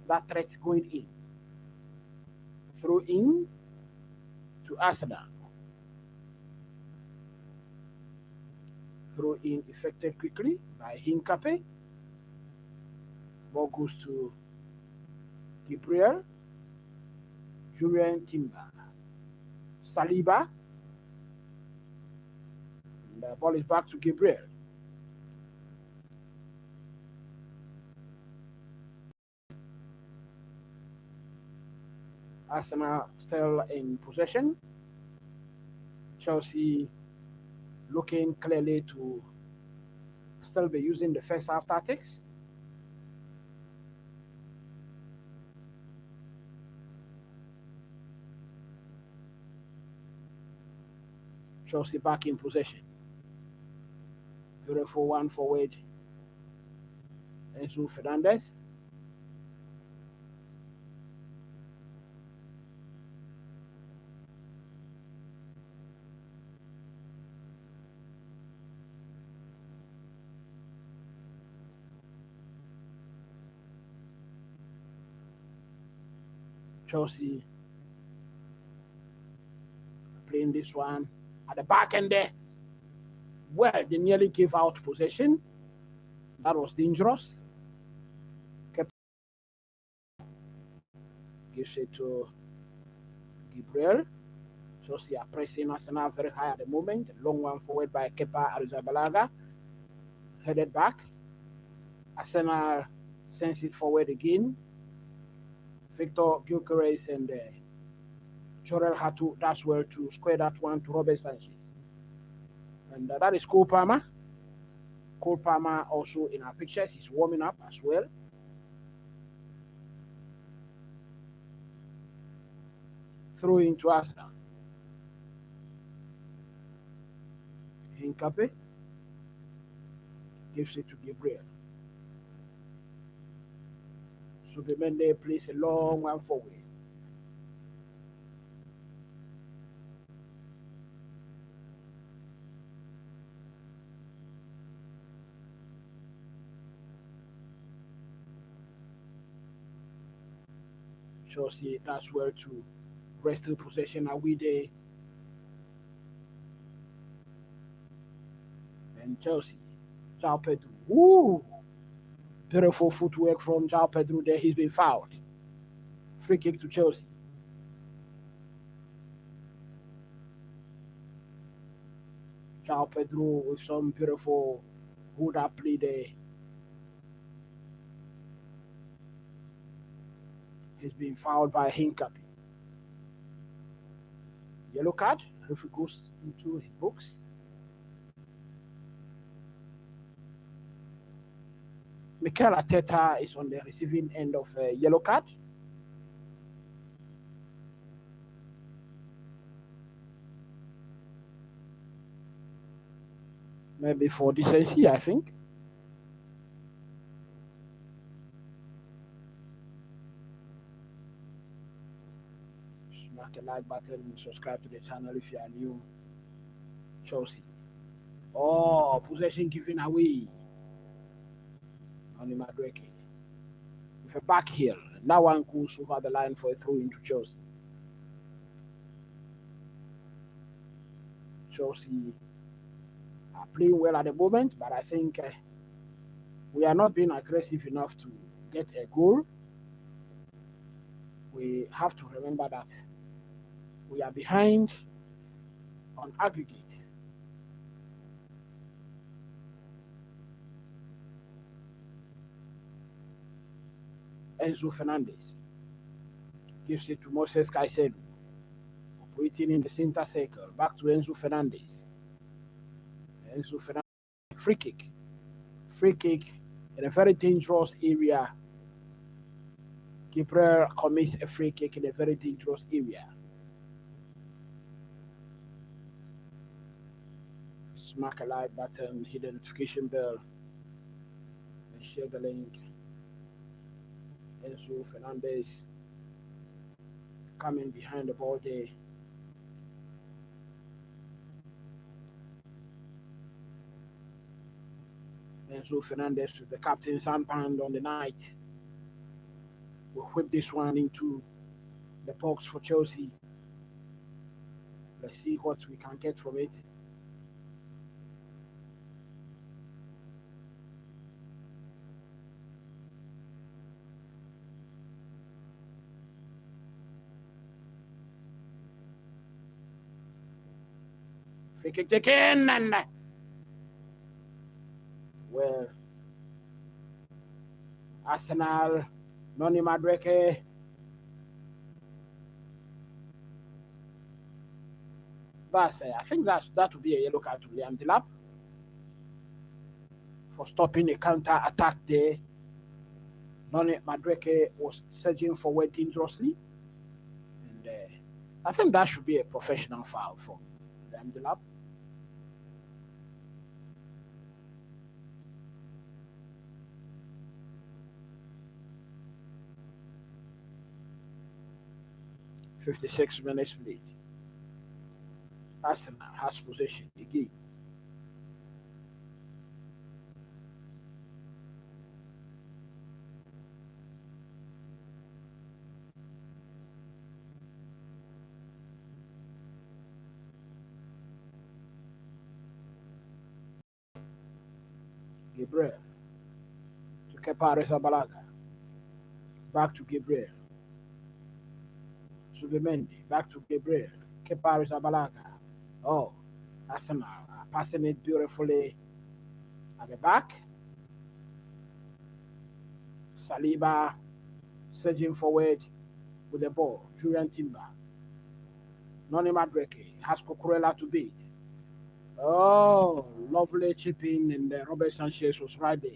that threat going in. Through in to Arsenal. Throw in effected quickly by Hincape. Ball goes to Gabriel. Julian Timber. Saliba. And the ball is back to Gabriel. Arsenal still in possession. Chelsea looking clearly to still be using the first half tactics. Chelsea back in possession. Beautiful one forward. Enzo Fernandez. Chelsea playing this one at the back end there. Well, they nearly gave out possession. That was dangerous. Gives it to Gabriel. Chelsea are pressing Arsenal very high at the moment. Long one forward by Kepa Arrizabalaga. Headed back. Arsenal sends it forward again. Victor Gyökeres and Jorel Hatu does well to square that one to Robert Sanchez. And that is Cole Palmer. Cole Palmer also in our pictures. He's warming up as well. Throw into Arsenal. Hincape gives it to Gabriel. Subemende plays a long one forward. Chelsea does well to wrestle possession away there. And Chelsea, João Pedro. Woo! Beautiful footwork from João Pedro there. He's been fouled. Free kick to Chelsea. João Pedro with some beautiful hold-up play there. He's been fouled by Hincape. Yellow card. Referee goes into his books. Mikel Arteta is on the receiving end of a yellow card. Maybe for decency, I think. Smack the like button and subscribe to the channel if you are new. Chelsea. Oh, possession given away. On the Madueke. With a back heel. That one goes over the line for a throw into Chelsea. Chelsea are playing well at the moment, but I think we are not being aggressive enough to get a goal. we have to remember that we are behind on aggregate. Enzo Fernandez gives it to Moses Caicedo, operating in the center circle. Back to Enzo Fernandez. Enzo Fernandez, free kick. Free kick in a very dangerous area. Gabriel commits a free kick in a very dangerous area. Smack a like button, hit the notification bell, and share the link. Enzo Fernandez coming behind the ball there. Enzo Fernandez with the captain's armband on the night. We'll whip this one into the box for Chelsea. Let's see what we can get from it. Free kick taken, and well, Arsenal, Noni Madueke. I think that would be a yellow card to Liam Delap for stopping a counter attack there. Noni Madueke was surging forward dangerously, and I think that should be a professional foul for Liam Delap. "56 minutes played. Arsenal has possession again. Gabriel to Kepa Arrizabalaga. Back to Gabriel. Subimendi. Back to Gabriel. Kepa Arrizabalaga. Oh, Arsenal passing it beautifully at the back. Saliba surging forward with the ball. Julian Timber. Noni Madueke has Cucurella to beat. Oh, lovely chipping, and Robert Sanchez was right there.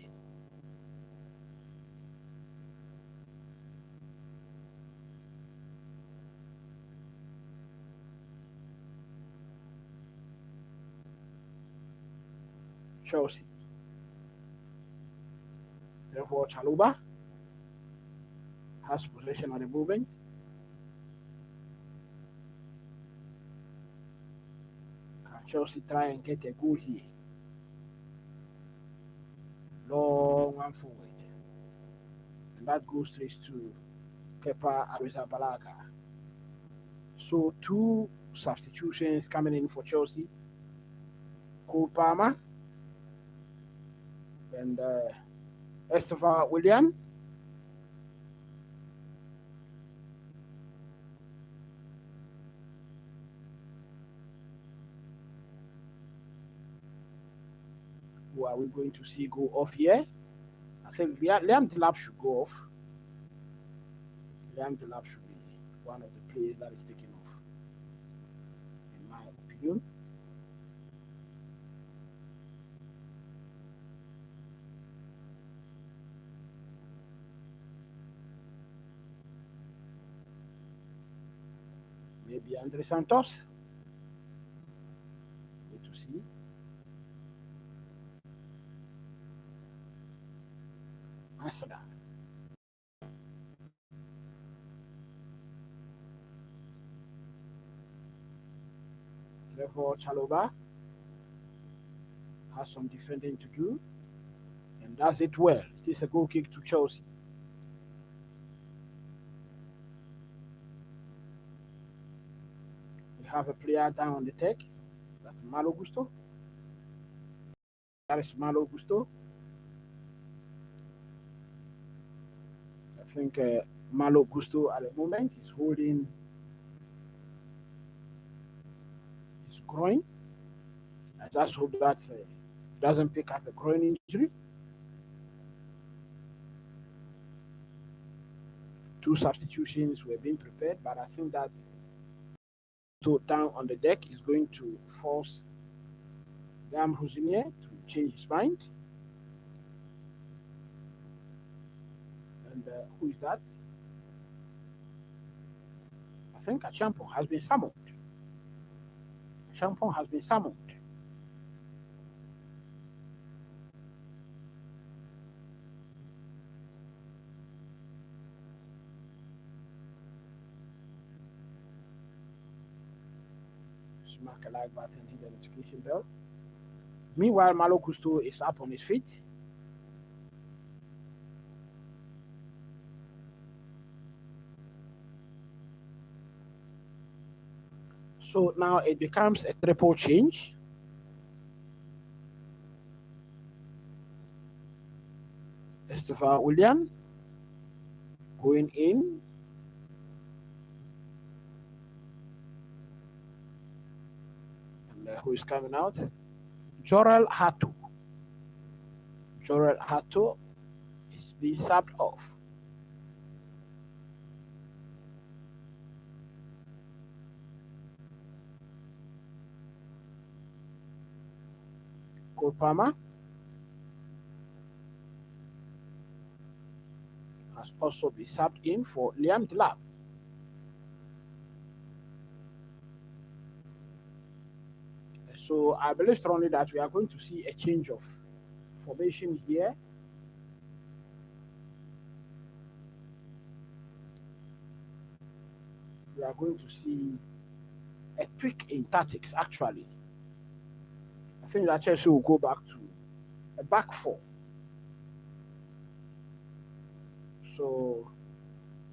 Chelsea. Therefore, Chaluba has possession at the moment. Can Chelsea try and get a goal here? Long one forward. And that goes straight to Kepa Arrizabalaga. So 2 substitutions coming in for Chelsea. Cole Palmer and Esther William. Who are we going to see go off here? I think Liam Delap should go off. Liam Delap should be one of the players that is taken off, in my opinion. Maybe Andre Santos. Wait to see. Arsenal. Therefore, Chalobah has some defending to do, and does it well. It is a goal kick to Chelsea. We have a player down on the deck. That's Malo Gusto. That is Malo Gusto. I think Malo Gusto at the moment is holding his groin. I just hope that he doesn't pick up a groin injury. Two substitutions were being prepared, but I think that down on the deck is going to force Liam Husinier to change his mind. And who is that? I think Achampong has been summoned. Achampong has been summoned. Smack a like button, hit the notification bell. Meanwhile, Malo Gusto is up on his feet. So now it becomes a triple change. Estefan William going in. And who is coming out? Jorel Hato. Jorel Hato is being subbed off. Cole Palmer has also been subbed in for Liam Delap. So I believe strongly that we are going to see a change of formation here. We are going to see a tweak in tactics, actually. I think that Chelsea will go back to a back four. So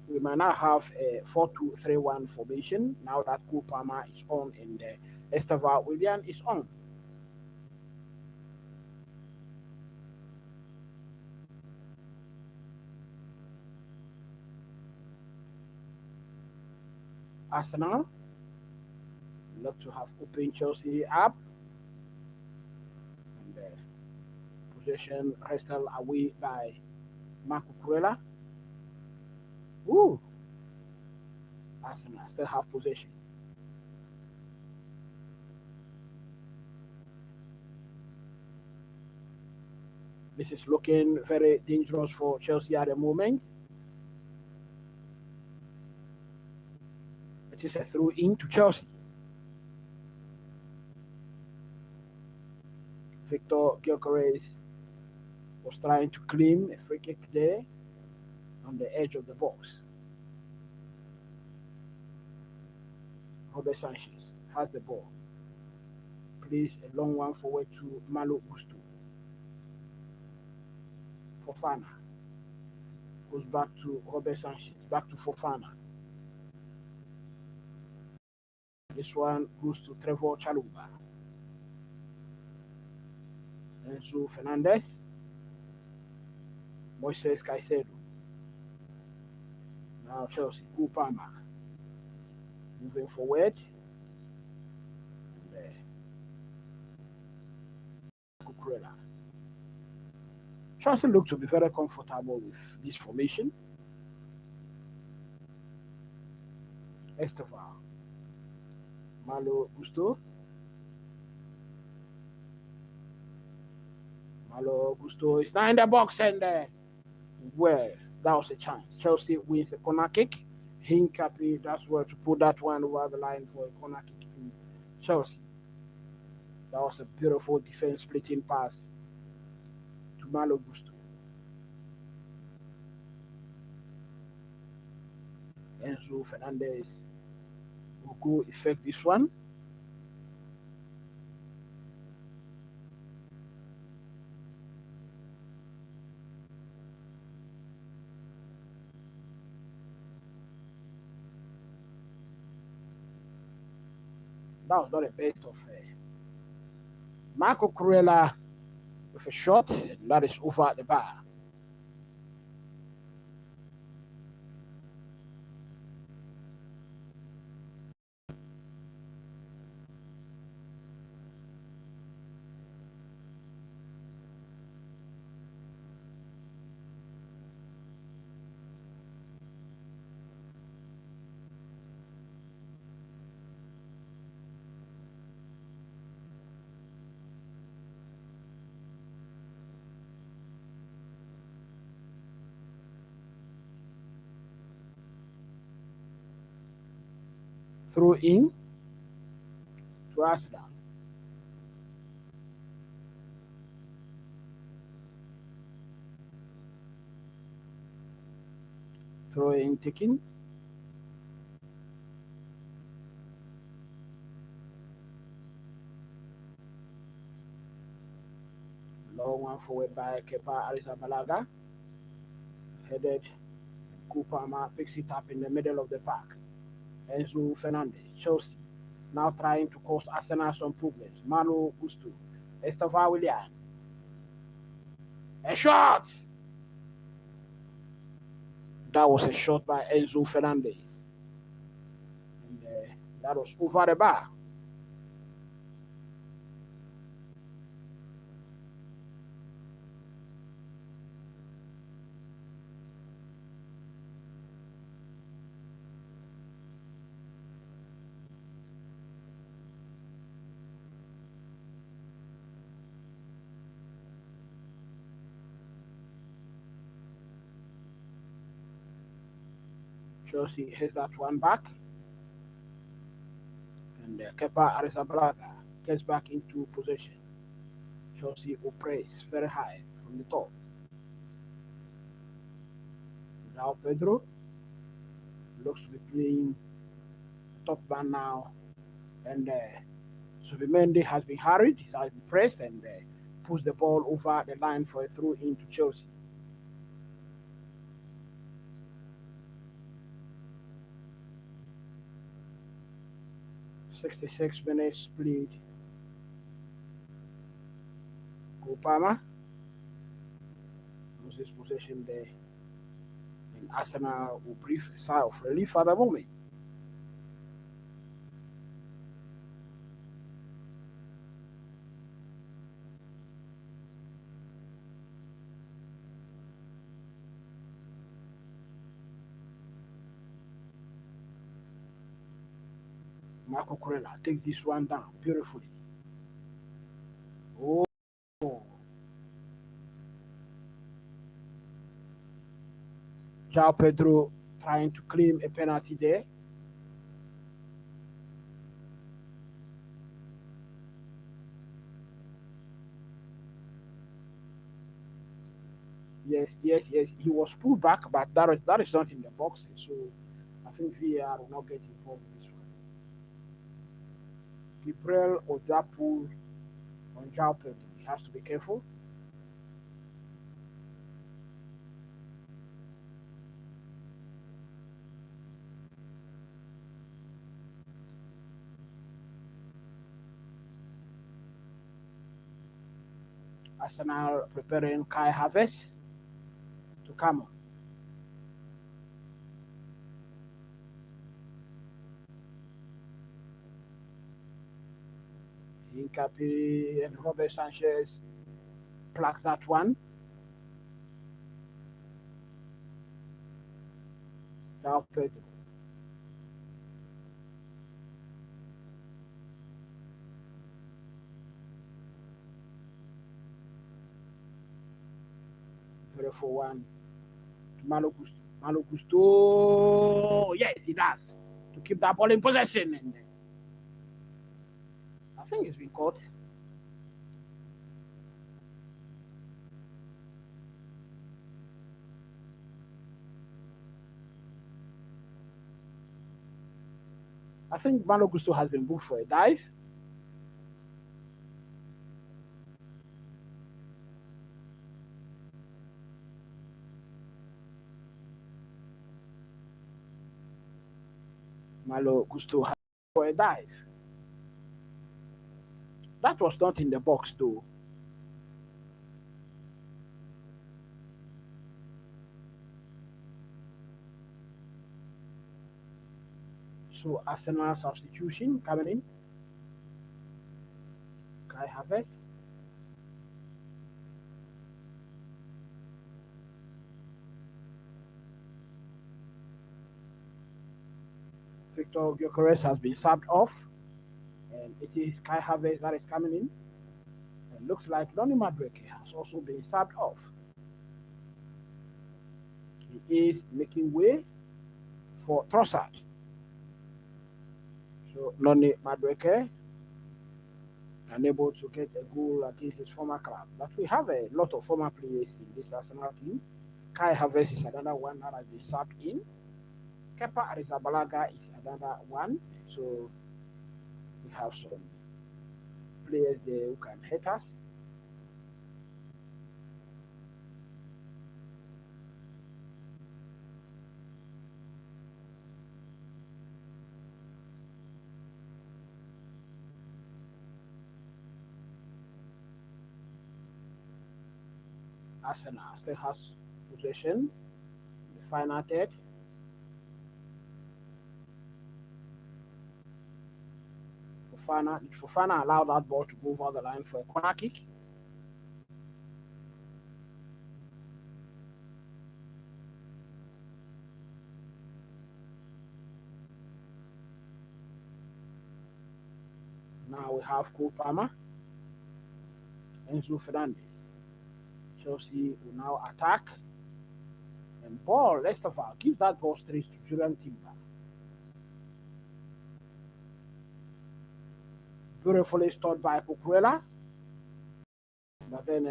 we might now have a 4-2-3-1 formation now that Cole Palmer is on and Estefan William is on. Arsenal look to have opened Chelsea up. And possession wrestled away by Marco Cucurella. Ooh! Arsenal still have possession. This is looking very dangerous for Chelsea at the moment. It is a throw into Chelsea. Victor Gyökeres was trying to claim a free kick there on the edge of the box. Robert Sanchez has the ball. Plays a long one forward to Malo Gusto. Fofana goes back to Robert Sanchez, back to Fofana. This one goes to Trevor Chalobah. Enzo Fernandez. Moises Caicedo. Now Chelsea, Cole Palmer. Moving forward. And Cucurella. Chelsea look to be very comfortable with this formation. Estefan. Malo Gusto. Malo Gusto is now in the box and well, that was a chance. Chelsea wins a corner kick. Hincapié, that's where to put that one over the line for a corner kick in Chelsea. That was a beautiful defense splitting pass to Malo Gusto. Enzo Fernandez will go effect this one. That was not a best of Marco Cucurella with a shot, and that is over at the bar. throw in to Arsenal. Throw in taking. Long one forward by Kepa Arrizabalaga. Headed. Kupama picks it up in the middle of the park. Enzo Fernandez, Chelsea, now trying to cause Arsenal some problems. Malo Gusto, Estava William. A shot! That was a shot by Enzo Fernandez. And that was over the bar. Chelsea has that one back. And Kepa Arrizabalaga gets back into possession. Chelsea will press very high from the top. Now Pedro looks to be playing top man now. And Subimendi has been hurried, he has been pressed, and puts the ball over the line for a throw into Chelsea. "66 minutes played. Kupama loses possession there. And Arsenal will breathe a sigh of relief at the moment. Marco Corella takes this one down beautifully. Oh, João Pedro trying to claim a penalty there. Yes. He was pulled back, but that is not in the box. So I think VAR will not get involved in this one. Gabriel Odapu on João Pedro. He has to be careful. Arsenal preparing Kai Havertz to come on. Hincapié and Robert Sanchez pluck that one. João Pedro. Beautiful one. Malo Gusto. Yes, he does. To keep that ball in possession. And I think it's been caught. I think Malo Gusto has been booked for a dive. Malo Gusto has for a dive. That was not in the box though. So Arsenal substitution coming in. Kai Havertz. Victor Gyökeres has been subbed off. And it is Kai Havertz that is coming in. And looks like Donny Madueke has also been subbed off. He is making way for Trossard. So Noni Madueke unable to get a goal against his former club. But we have a lot of former players in this Arsenal team. Kai Havertz is another one that has been subbed in. Kepa Arrizabalaga is another one. So we have some players there who can hit us. Arsenal still has possession. The final third. Fofana allowed that ball to go over the line for a corner kick. Now we have Cole Palmer, Enzo Fernandez. Chelsea will now attack. And ball, rest of all, give that ball straight to Julian Timber. Beautifully stored by Cucurella. But then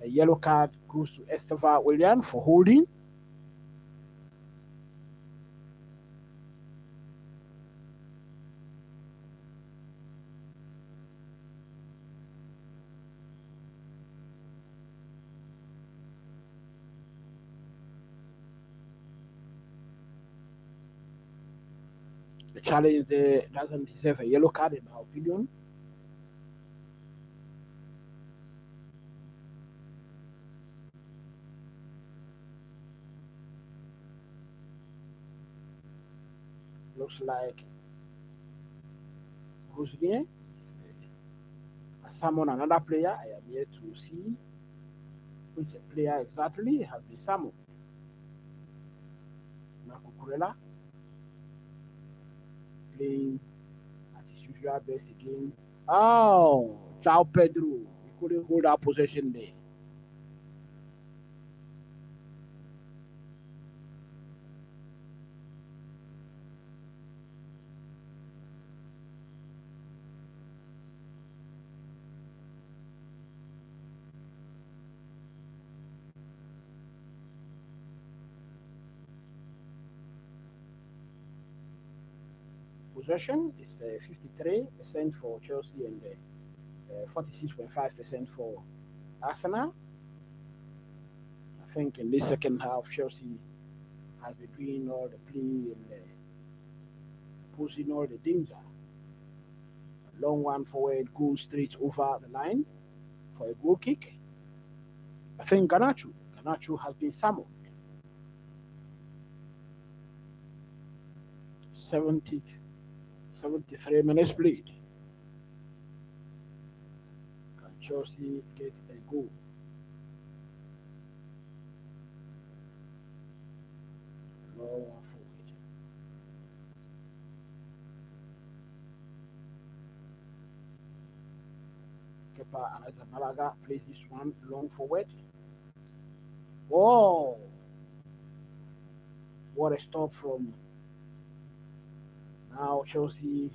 a yellow card goes to Esteva William for holding. The challenge there doesn't deserve a yellow card, in my opinion. Looks like Rosnier summon another player. I am here to see which player exactly has been summoned. Marco Cucurella playing at his usual best again. Oh, João Pedro. He couldn't hold our possession there. Possession is 53% for Chelsea and 46.5% for Arsenal. I think in this second half, Chelsea has been doing all the play and posing all the danger. A long one forward goes straight over the line for a goal kick. I think Garnacho has been summoned. 73 minutes played. Can Chelsea get a goal? No one forward. Kepa Arrizabalaga plays this one long forward. Whoa! What a stop from now Chelsea.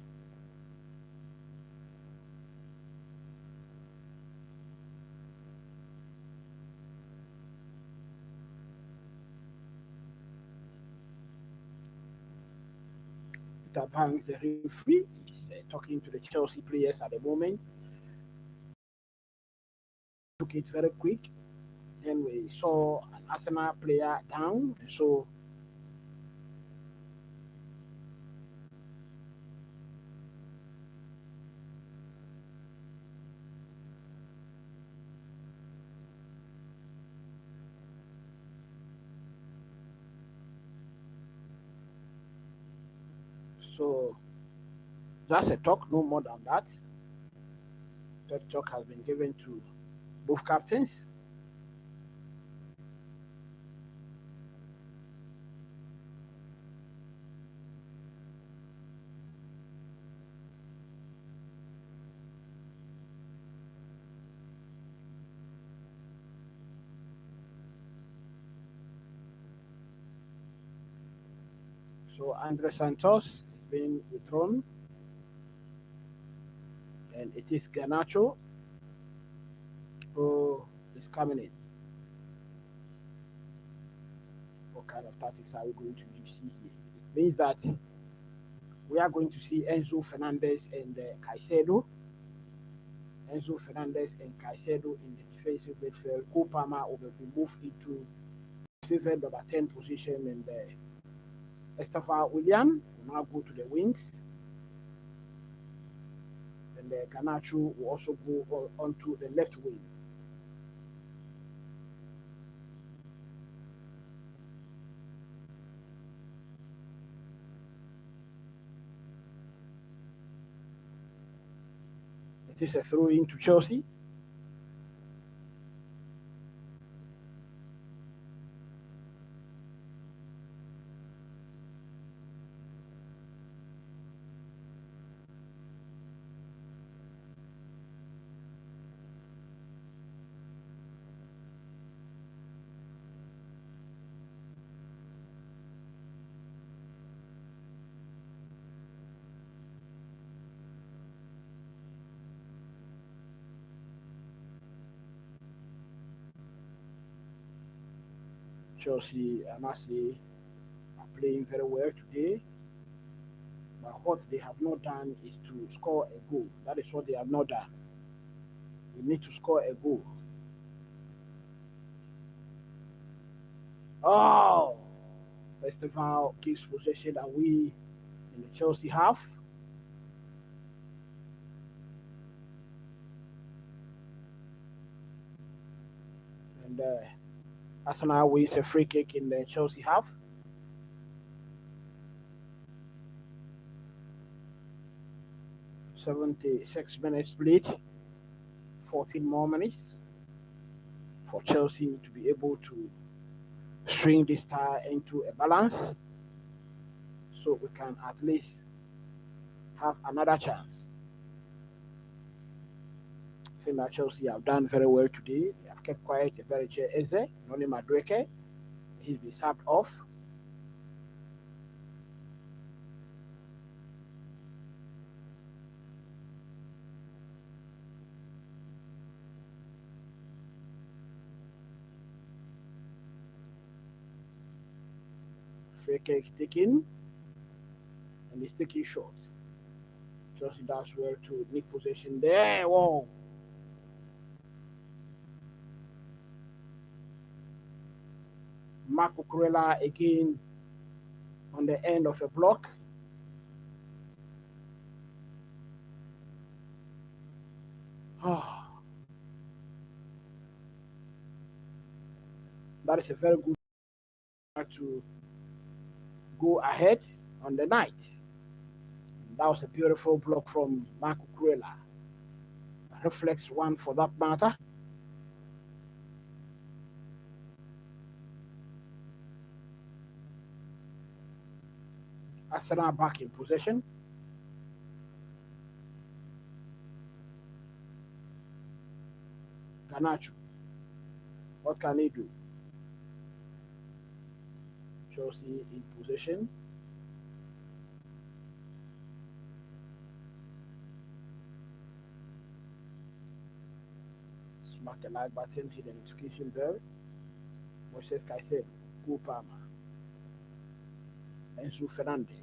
Peter Banks, the referee, is talking to the Chelsea players at the moment. Took it very quick. Then we saw an Arsenal player down. So that's a talk, no more than that. That talk has been given to both captains. So Andre Santos been withdrawn, and it is Garnacho who is coming in. What kind of tactics are we going to see here? It means that we are going to see Enzo Fernandez and Caicedo. Enzo Fernandez and Caicedo in the defensive midfield. Cole Palmer will be moved into defensive number 10 position, and Estefan William will now go to the wings. And Garnacho will also go onto the left wing. It is a throw in to Chelsea. Chelsea, I must say, are playing very well today. But what they have not done is to score a goal. That is what they have not done. We need to score a goal. Oh! Festival gives possession away in the Chelsea half. And Arsenal wins a free kick in the Chelsea half. .76 played, 14 more minutes for Chelsea to be able to string this tie into a balance, so we can at least have another chance. I think that Chelsea have done very well today. They have kept quiet. Eberiche Eze, Noni Madueke, he's been subbed off. Free kick taken, and he's taking short. Chelsea does well to nick possession there. Whoa! Marco Cucurella again on the end of a block. That is a very good to go ahead on the night. That was a beautiful block from Marco Cucurella. Reflex one for that matter. Arsenal back in possession. Garnacho. What can he do? Chelsea in possession. Smack the like button, hit the notification bell. Moises Caicedo, Cole Palmer, Enzo Fernandez.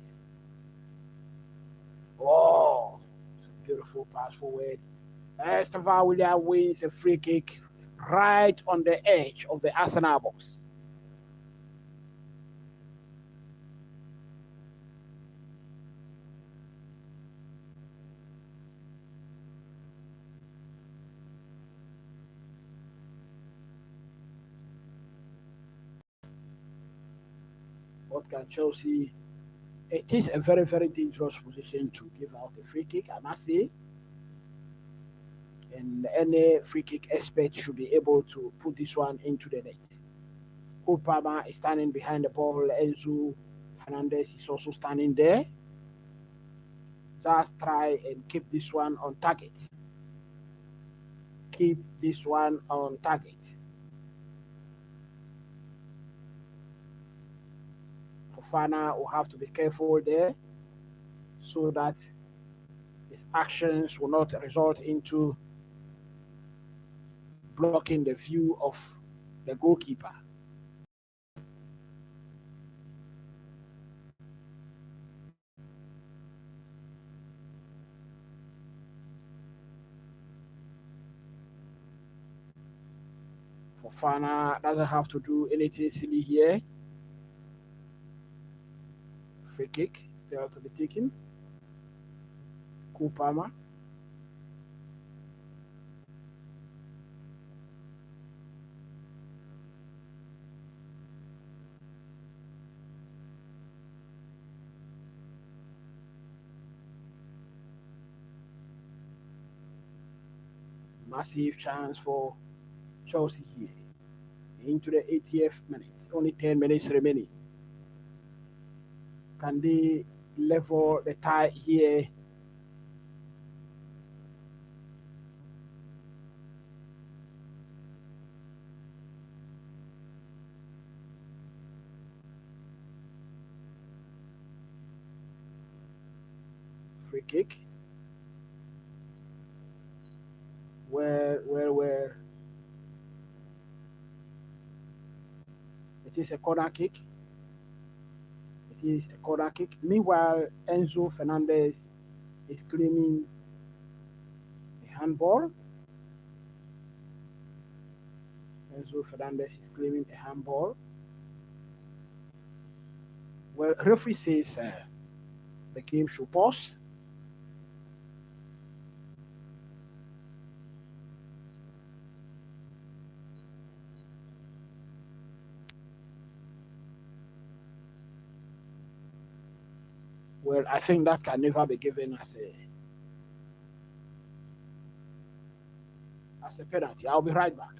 Oh, it's a beautiful pass forward. Estefan William wins a free kick right on the edge of the Arsenal box. What can Chelsea? It is a very, very dangerous position to give out a free kick, I must say. And any free kick expert should be able to put this one into the net. Cole Palmer is standing behind the ball. Enzo Fernandez is also standing there. Just try and keep this one on target. Keep this one on target. Fofana will have to be careful there. so that his actions will not result into blocking the view of the goalkeeper. Fofana doesn't have to do anything silly here. Free kick, still to be taken. Kupama. Massive chance for Chelsea here. Into the 80th minute. Only 10 minutes remaining. Can they level the tie here? Free kick. Where it is a corner kick. It is a corner kick. Meanwhile, Enzo Fernandez is claiming a handball. Enzo Fernandez is claiming a handball. Well, referee says the game should pause. Well, I think that can never be given as a penalty. I'll be right back.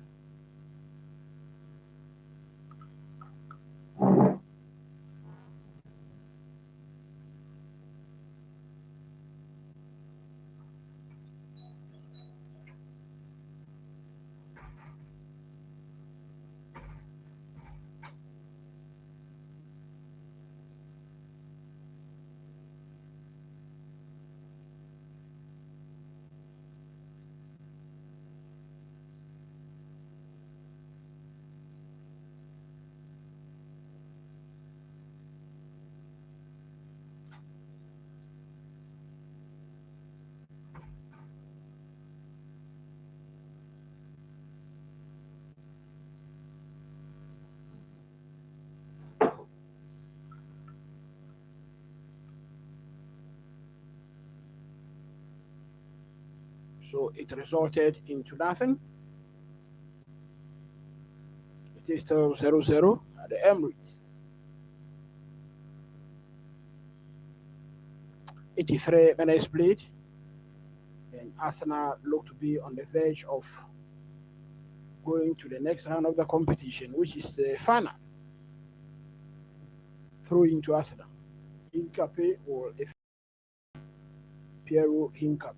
So it resulted into nothing. It is still 0-0 at the Emirates. 83 minutes played, and Arsenal look to be on the verge of going to the next round of the competition, which is the final. Throw into Arsenal. Hincapié or Piero Hincapié.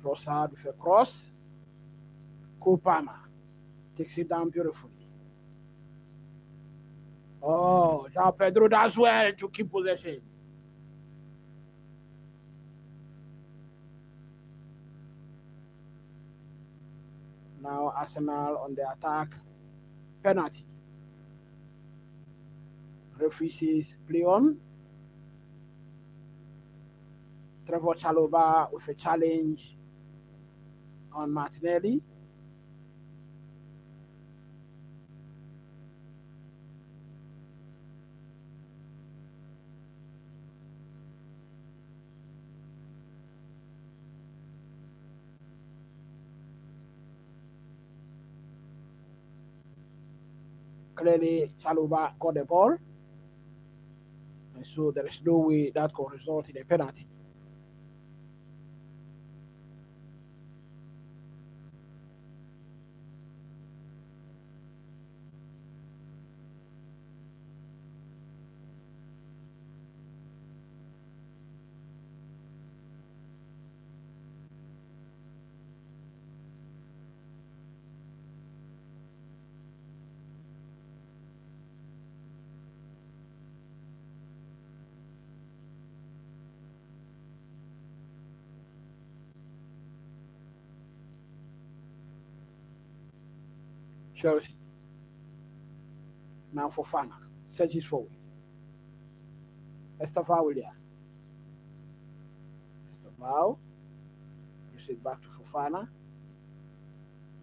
Trossard with a cross. Kupama takes it down beautifully. Oh, João Pedro does well to keep possession. Now Arsenal on the attack. Penalty. Referee says play on. Trevor Chalobah with a challenge on Martinelli. Clearly, Chalobah got the ball. And so there is no way that could result in a penalty. Chelsea. Now for Fana. Searches forward. Estava William. Estava. You sit back to Fofana.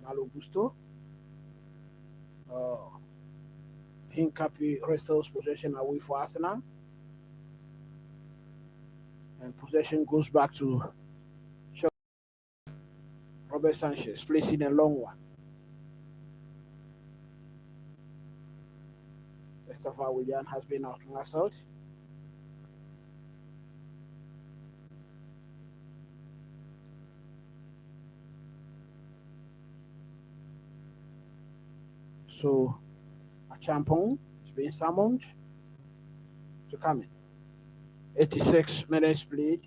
Malo Gusto. Hincapi restores possession away for Arsenal. And possession goes back to Robert Sanchez, placing a long one. Estava William has been out on assault. So a champion is being summoned to come in. 86 minutes played.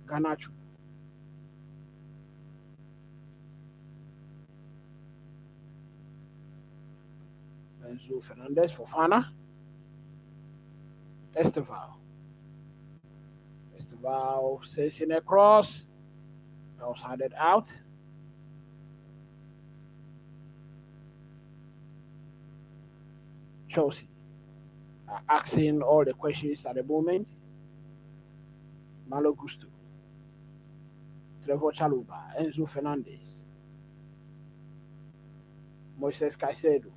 Ganacho. Enzo Fernandez for Fana. Esteval sensing a cross. That was handed out. Chelsea are asking all the questions at the moment. Malo Gusto, Trevor Chalobah, Enzo Fernandez, Moises Caicedo,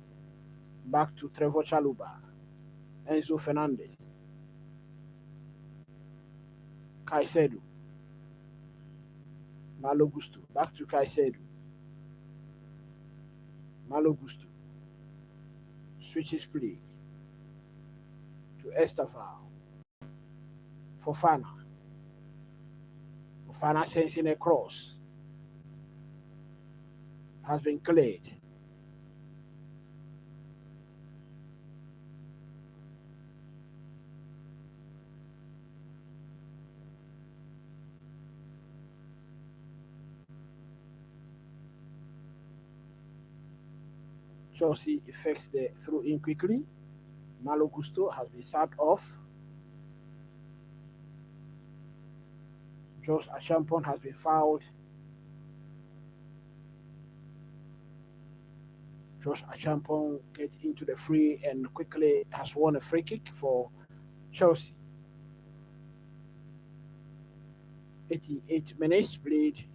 back to Trevor Chalobah, Enzo Fernandez, Caicedo, Malo Gusto, back to Caicedo, Malo Gusto, switches play to Estafao, Fofana sensing a cross, has been cleared. Chelsea effects the through in quickly. Malo Gusto has been sacked off. Josh Achampon has been fouled. Josh Achampon gets into the free and quickly has won a free kick for Chelsea. 88 minutes played.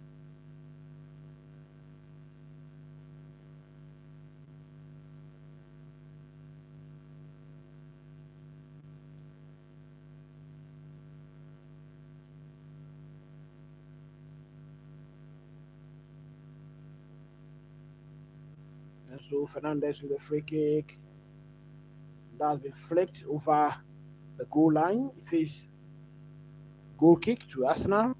And so Fernandez with a free kick. That's been flicked over the goal line. It says goal kick to Arsenal.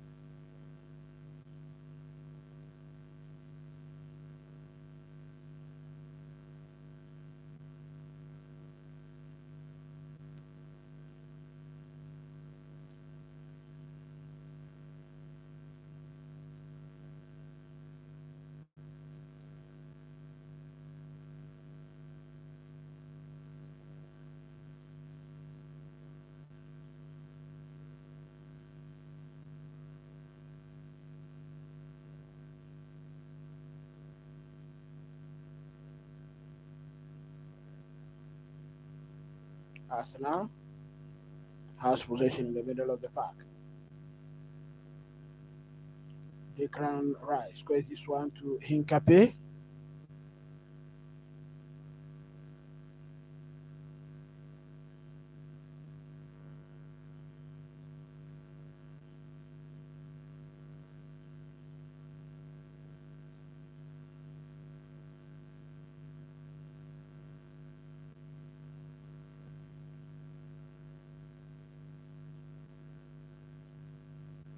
Arsenal has possession in the middle of the park. Declan Rice squares this one to Hincapi.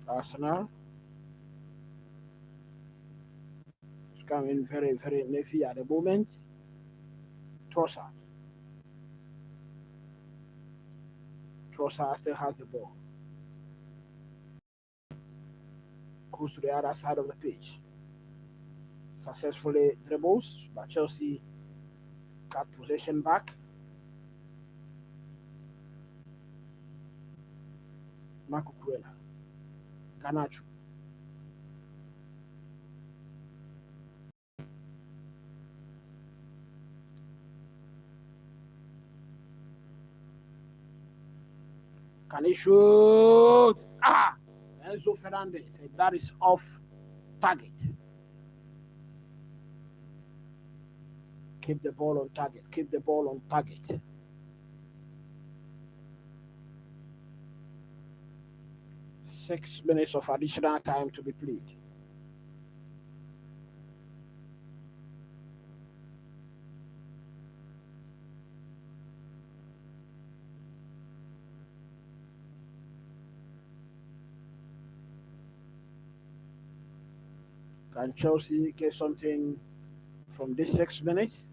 Arsenal is coming very, very navy at the moment. Trossard still has the ball. Goes to the other side of the pitch. Successfully dribbles, but Chelsea got possession back. Marco Cuella. Garnacho. Can he shoot? Enzo Fernandez said that is off target. Keep the ball on target. Keep the ball on target. Six minutes of additional time to be played. Can Chelsea get something from this 6 minutes?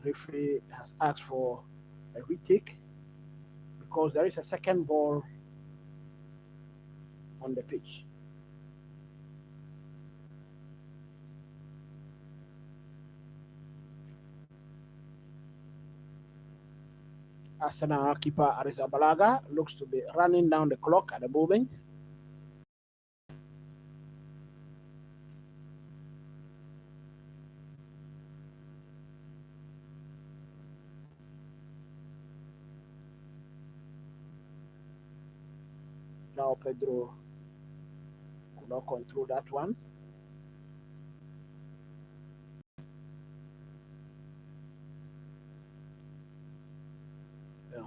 Referee has asked for a retake because there is a second ball on the pitch. Arsenal keeper Arrizabalaga looks to be running down the clock at the moment. Now Pedro could not control that one.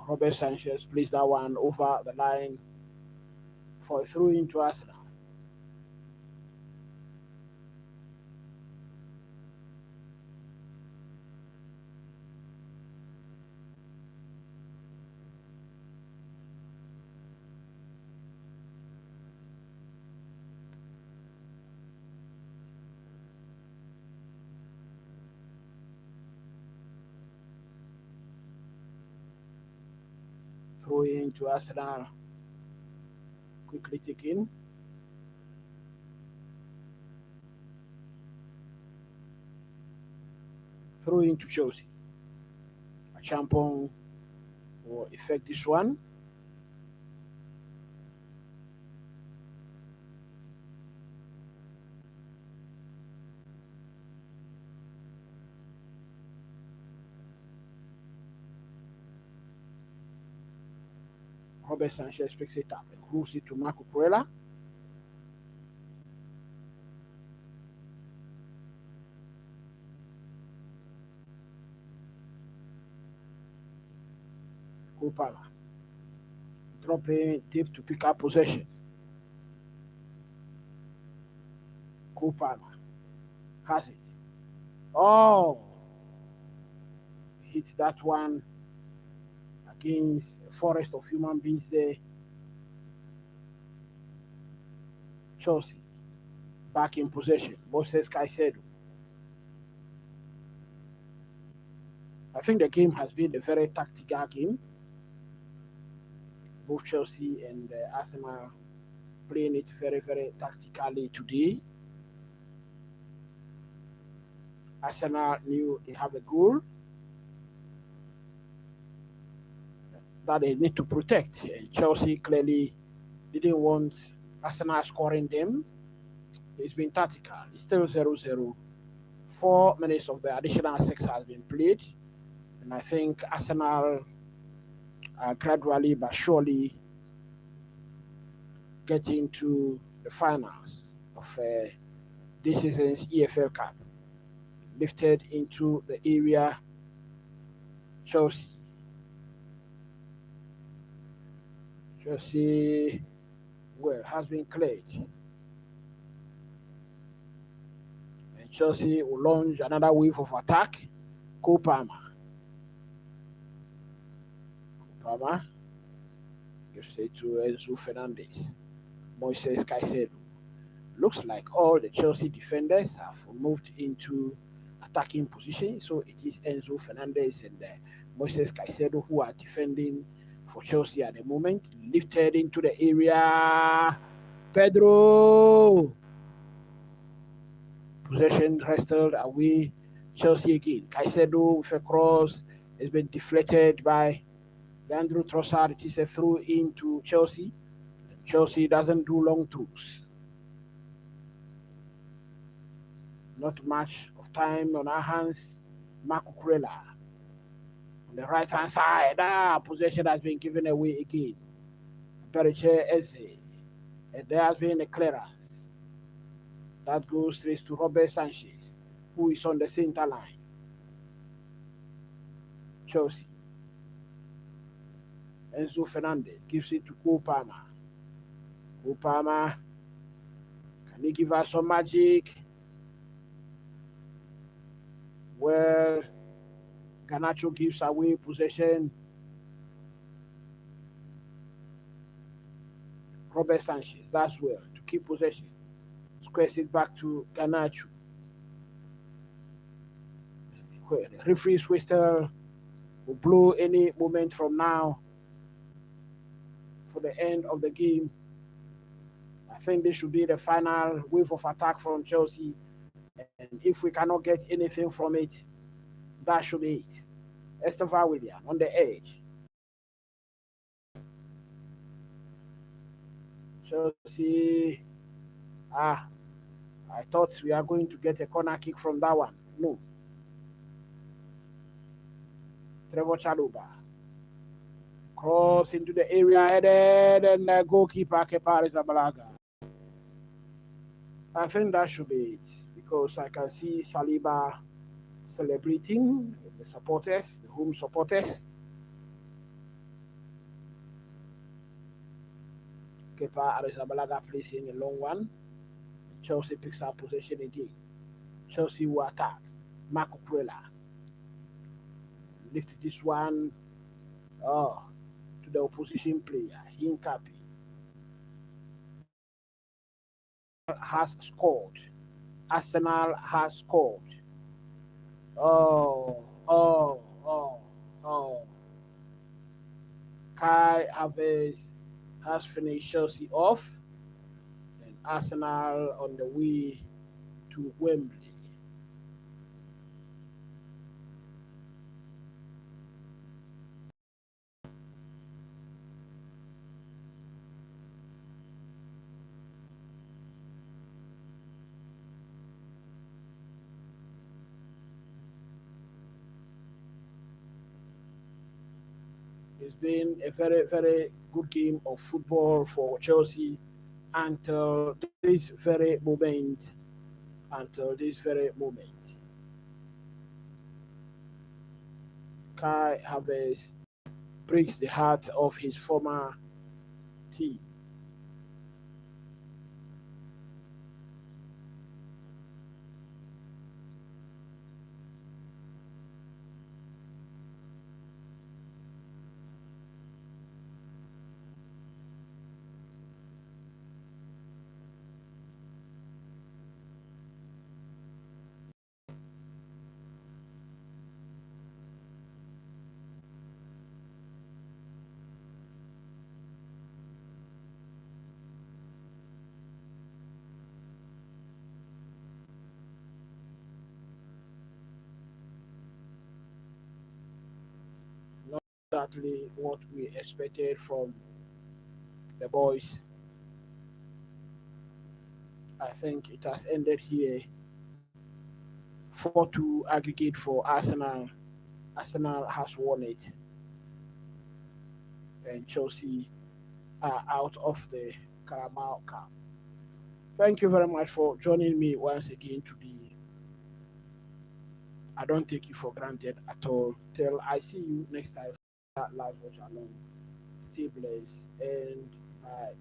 Robert Sanchez placed that one over the line for a throw into Arsenal. Throw into Arsenal. Quickly taken. Throw into Chelsea. Champon will effect this one. Robert Sanchez picks it up and moves it to Marco Cuella. Kupala dropping deep to pick up possession. Kupala has it. Oh, hits that one against a forest of human beings there. Chelsea back in possession. Moses Caicedo. I think the game has been a very tactical game. Both Chelsea and Arsenal playing it very, very tactically today. Arsenal knew they have a goal that they need to protect. And Chelsea clearly didn't want Arsenal scoring them. It's been tactical. It's still 0-0. 4 minutes of the additional 6 has been played. And I think Arsenal are gradually but surely getting to the finals of this season's EFL Cup. Lifted into the area. Chelsea, well, has been cleared. And Chelsea will launch another wave of attack. Palmer gives it to Enzo Fernandez. Moises Caicedo. Looks like all the Chelsea defenders have moved into attacking position. So it is Enzo Fernandez and Moises Caicedo who are defending for Chelsea at the moment. Lifted into the area. Pedro Possession wrestled away. Chelsea again. Caicedo with a cross has been deflected by Leandro Trossard. It is a throw into Chelsea. Chelsea doesn't do long throws. Not much of time on our hands. Marco Kurela on the right hand side. Possession has been given away again. Periche Eze. And there has been a clearance. That goes straight to Robert Sanchez, who is on the center line. Chelsea. Enzo Fernandez gives it to Cole Palmer. Cole Palmer, can he give us some magic? Well, Garnacho gives away possession. Robert Sanchez, that's well, to keep possession. Squares it back to Garnacho. The referee's whistle will blow any moment from now for the end of the game. I think this should be the final wave of attack from Chelsea. And if we cannot get anything from it, that should be it. Esther William on the edge. Chelsea. I thought we are going to get a corner kick from that one. No. Trevor Chalobah. Cross into the area headed, and the goalkeeper Kepa Arrizabalaga. I think that should be it, because I can see Saliba celebrating the supporters, the home supporters. Kepa Arrizabalaga placing a long one. Chelsea picks up possession again. Chelsea will attack. Marco Kurela. Lift this one to the opposition player, Hincapi. Has scored. Arsenal has scored. Kai Havertz has finished Chelsea off. And Arsenal on the way to Wembley. It's been a very, very good game of football for Chelsea until this very moment. Kai Havertz breaks the heart of his former team. Not exactly what we expected from the boys. I think it has ended here. 4-2 aggregate for Arsenal. Arsenal has won it. And Chelsea are out of the Carabao Cup. Thank you very much for joining me once again today. I don't take you for granted at all. Till I see you next time. Live watch along. Stay blessed and bye.